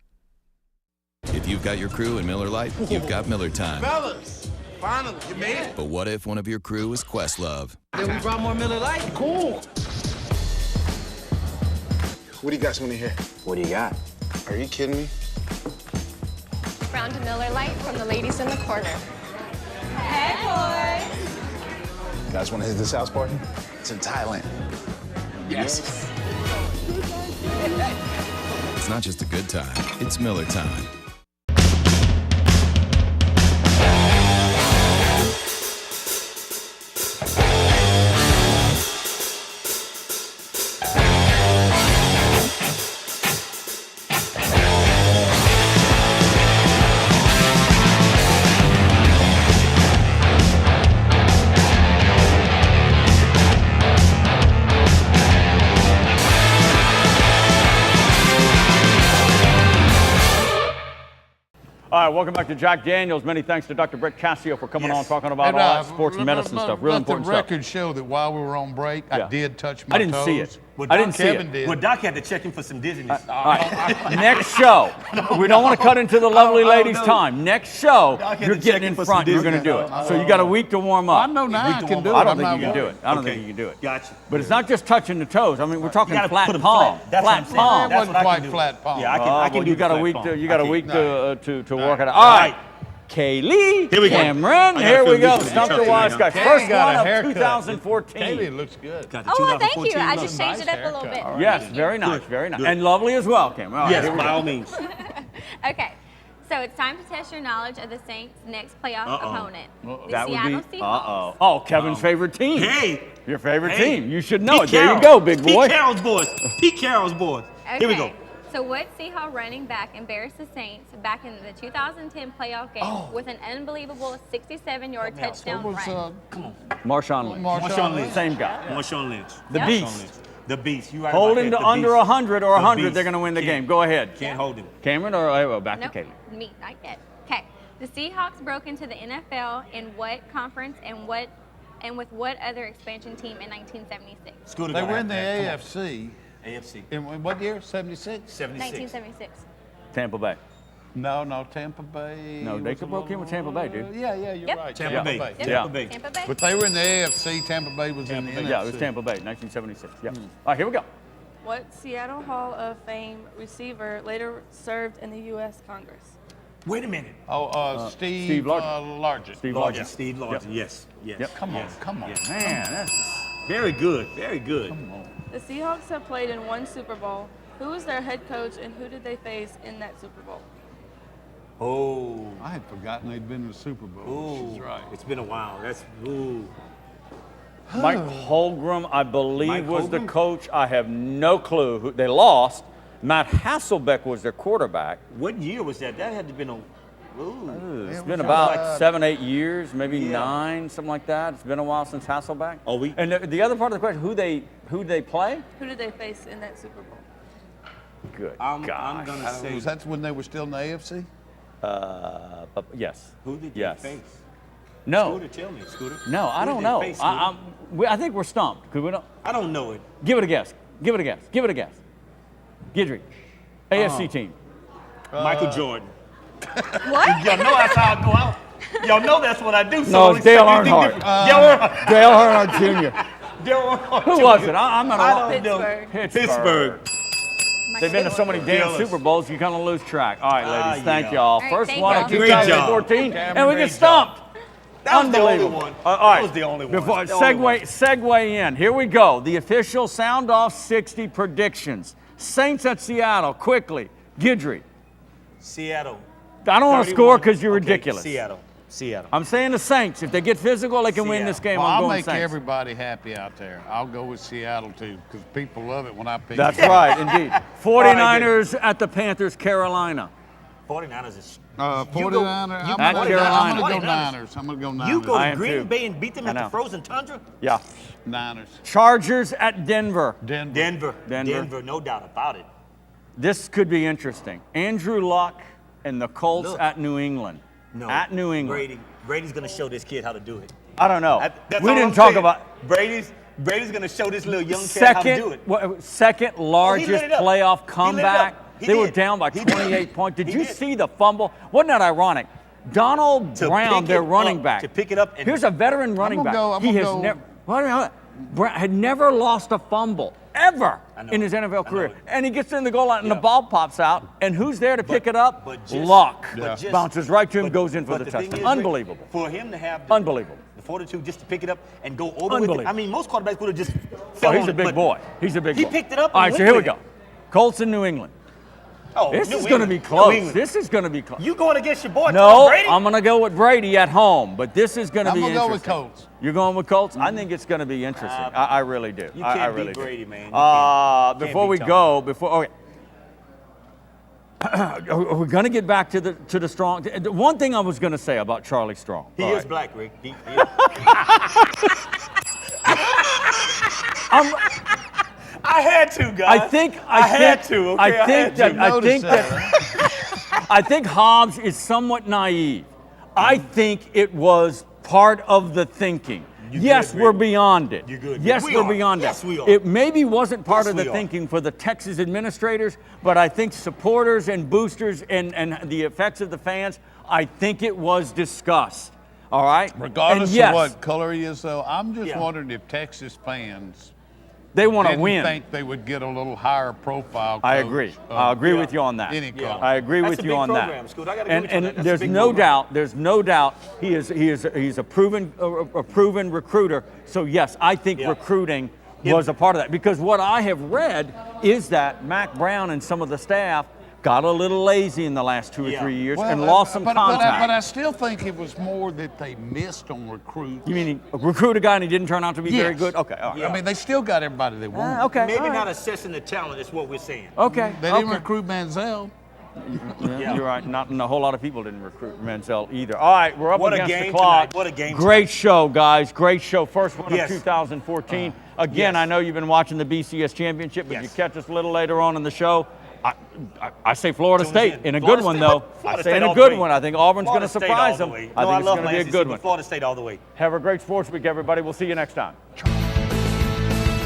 If you've got your crew in Miller Lite, you've got Miller time. Fellas, finally, you made it. But what if one of your crew is Questlove? Then we brought more Miller Lite. Cool. What do you got, Sweeney, here? What do you got? Are you kidding me? Round to Miller Lite from the ladies in the corner. Hey, boys. You guys want to hit this house party? It's in Thailand. Yes. It's not just a good time, it's Miller time. All right, welcome back to Jack Daniels. Many thanks to Dr. Brett Cassio for coming on talking about And, all that sports medicine stuff. Real important Let stuff. the record show that while we were on break, I did touch my I didn't toes. see it. Well, I didn't see Kevin it. did. Well, Doc had to check him for some dizziness. All right. Next show. We don't want to cut into the lovely ladies' time. Next show, Doc had you're to getting check in for front. some You're going to do it. dizziness. So you got a week to warm up. I know now I can do it. I don't I'm think not you can do it. I don't Okay. think you can do it. Gotcha. But it's not just touching the toes. I mean, we're talking You gotta flat put 'em palm. flat. That's what I'm Flat saying. palm. It That's wasn't what I quite can do. flat palm. Yeah, I can Well, do you the got a flat week palm. to you got a I week can. to work it out. All right. Kaylee, Here we go. Cameron, here we go. Stump the Wise Guy. First one of 2014. Kaylee looks good. Oh, thank you. I just changed it up a little bit. Yes, very nice, very nice. And lovely as well, Cameron. All right, Yes, by all means. Okay. So it's time to test your knowledge of the Saints' next playoff opponent, the That would Seattle be, Seahawks. Oh, Kevin's favorite team. Hey. Your favorite Hey. team. You should know it. Pete There you Carroll. go, big boy. Pete Carroll's boys. Pete Carroll's boys. Okay. Here we go. So what Seahawks running back embarrassed the Saints back in the 2010 playoff game with an unbelievable 67-yard touchdown run? Come on. Marshawn Lynch. Marshawn Lynch. Same guy. Marshawn Lynch. The Yep. Beast. The Beast. You right Holding about to that. The under Beast. 100 or The 100, Beast. they're going to win the Can't- game. Go ahead. Can't hold him. Cameron or back Nope. to Kaylee? Me, not yet. Okay. The Seahawks broke into the NFL in what conference and with what other expansion team in 1976? Scooter They got were in the that. Come on. AFC. AFC. In what year? 76? 76. 1976. Tampa Bay. No, Tampa Bay. No, they was a broke in with Tampa Bay, dude. Yeah, you're Yep. right. Tampa Bay. Yep. Tampa Bay. Tampa Bay. But they were in the AFC. Tampa Bay was in the NFC. Yeah, it was Tampa Bay, 1976. Yeah. All right, here we go. What Seattle Hall of Fame receiver later served in the U.S. Congress? Wait a minute. Steve Largent. Largent. Steve Largent. Largent. Steve Largent. Yep. Yes. Yes. Yep. Come on, Yes. come on. Yes. Man, that's Very good. Very good. The Seahawks have played in one Super Bowl. Who was their head coach and who did they face in that Super Bowl? Oh. I had forgotten they'd been in the Super Bowl. Ooh. She's right. It's been a while. That's ooh. Mike Holmgren, I believe, Mike was the Holmgren? coach. I have no clue. Who they lost. Matt Hasselbeck was their quarterback. What year was that? That had to have been on. Ooh. It's It been was about like- 7, 8 years, maybe Yeah. 9, something like that. It's been a while since Hasselbeck. Oh, we- And the other part of the question, who they play? Who did they face in that Super Bowl? Good I'm gosh. gonna say. Was that when they were still in the AFC? Yes. Who did they Yes. face? No. Scooter, tell me, Scooter. No, I Who don't did they know. face, Scooter? I think we're stumped because we don't. I don't know it. Give it a guess. Give it a guess. Give it a guess. Gidry. AFC team. Michael Jordan. What? Y'all know that's how I go out. Y'all know that's what I do. So No, don't it's Dale expect anything Earnhardt. different. Dale Earnhardt. Dale Earnhardt Jr. Dale Earnhardt Who Jr. was it? I'm not. I don't know. Pittsburgh. Pittsburgh. They've been to so many damn Steelers. Super Bowls, you kind of lose track. All right, ladies, thank yeah. y'all. All right, First thank one y'all. of Great job. 2014, and we Great get stumped. That was the only Unbelievable. one. All That right, was the only one. Before The only one. segue in. Here we go. The official Sound Off 60 predictions. Saints at Seattle. Quickly, Gidry. Seattle. I don't want to 31. score because you're Okay, ridiculous. Seattle. I'm saying the Saints. If they get physical, they can win this game. Well, I'm I'll going make Saints. everybody happy out there. I'll go with Seattle too, because people love it when I pick. That's them. right, indeed. 49ers at the Panthers, Carolina. 49ers is. 49ers. I'm At gonna Carolina. go Niners. I'm gonna go Niners. You go I to am Green too. Bay and beat them I at the know. frozen tundra? Yeah. Niners. Chargers at Denver. Denver. Denver, no doubt about it. This could be interesting. Andrew Luck and the Colts Look. at New England. No. At New England. Brady's gonna show this kid how to do it. I don't know. That's We all didn't I'm talk saying. about Brady's gonna show this little young kid how to do it. second largest lit it up. playoff He lit it comeback. up. He They were did. down by He did. 28 points. Did He you did. see the fumble? Wasn't that ironic? Donald To Brown, pick their it running up, back. to pick it up and- Here's a veteran running back. I'm he gonna has go- never had never lost a fumble ever I know. in his NFL I career. know. And he gets in the goal line and the Yeah. ball pops out. And who's there to pick it up? but just- Luck. but just- Bounces right to him, but- goes in for but the thing touchdown. is, Rick, Unbelievable. For him to have the Unbelievable. fortitude just to pick it up and go over with it. Unbelievable. I mean, most quarterbacks would have just Oh, fell he's on a it, big but boy. He's a big he boy. picked it up All and right, so went here we with go. it. Colts in New England. Oh, This New is going to England. be New close. England. This is going to be close. You going against your boy, No, Tom Brady? I'm going to go with Brady at home, but this is going to I'm be gonna interesting. go with Colts. You're going with Colts? I think it's going to be interesting. I really do. You I can't really beat do. Brady, man. You can't Before we beat go, okay. We're going to get back to the Strong. The one thing I was going to say about Charlie Strong. He All is right. black, Rick. I had to, guys. I think Hobbs is somewhat naive. I think it was part of the thinking. Yes, we're beyond it. You're good. Yes, We we're are. beyond Yes, that. we are. It maybe wasn't part Yes, of the we are. thinking for the Texas administrators, but I think supporters and boosters and the effects of the fans, I think it was discussed. All right? Regardless And yes, of what color he is, though, I'm just Yeah. wondering if Texas fans They want to win. I think they would get a little higher profile. I agree. I agree with you on that. I agree with you on that. And there's no doubt. There's no doubt. He's a proven recruiter. So yes, I think recruiting was a part of that, because what I have read is that Mac Brown and some of the staff got a little lazy in the last 2 or 3 years and lost some contact. But I still think it was more that they missed on recruits. You mean he recruited a guy and he didn't turn out to be very good? Okay, all right. I mean, they still got everybody they want. Okay, Maybe not assessing the talent is what we're saying. Okay. They didn't recruit Manziel. You're right. Not a whole lot of people didn't recruit Manziel either. All right, we're up against the clock. What a game! Great show, guys. Great show. First one of 2014. Again, I know you've been watching the BCS Championship, but you catch us a little later on in the show. I say Florida State in a good one, though. I say in a good one. I think Auburn's going to surprise them. I think it's going to be a good one. Florida State all the way. Have a great sports week, everybody. We'll see you next time.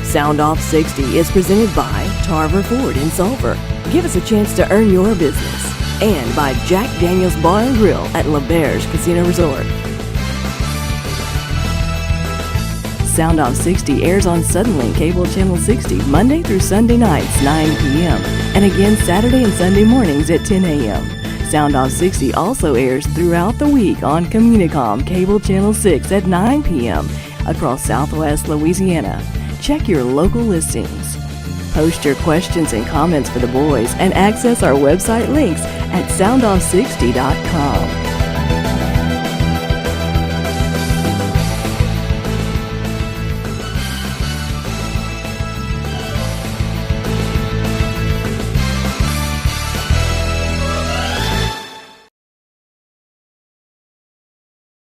Soundoff 60 is presented by Tarver Ford in Sulphur. Give us a chance to earn your business. And by Jack Daniel's Bar and Grill at Lauberge Casino Resort. Soundoff 60 airs on Suddenlink Cable Channel 60 Monday through Sunday nights, 9 p.m. and again Saturday and Sunday mornings at 10 a.m. Soundoff 60 also airs throughout the week on Communicom Cable Channel 6 at 9 p.m. across Southwest Louisiana. Check your local listings. Post your questions and comments for the boys and access our website links at soundoff60.com.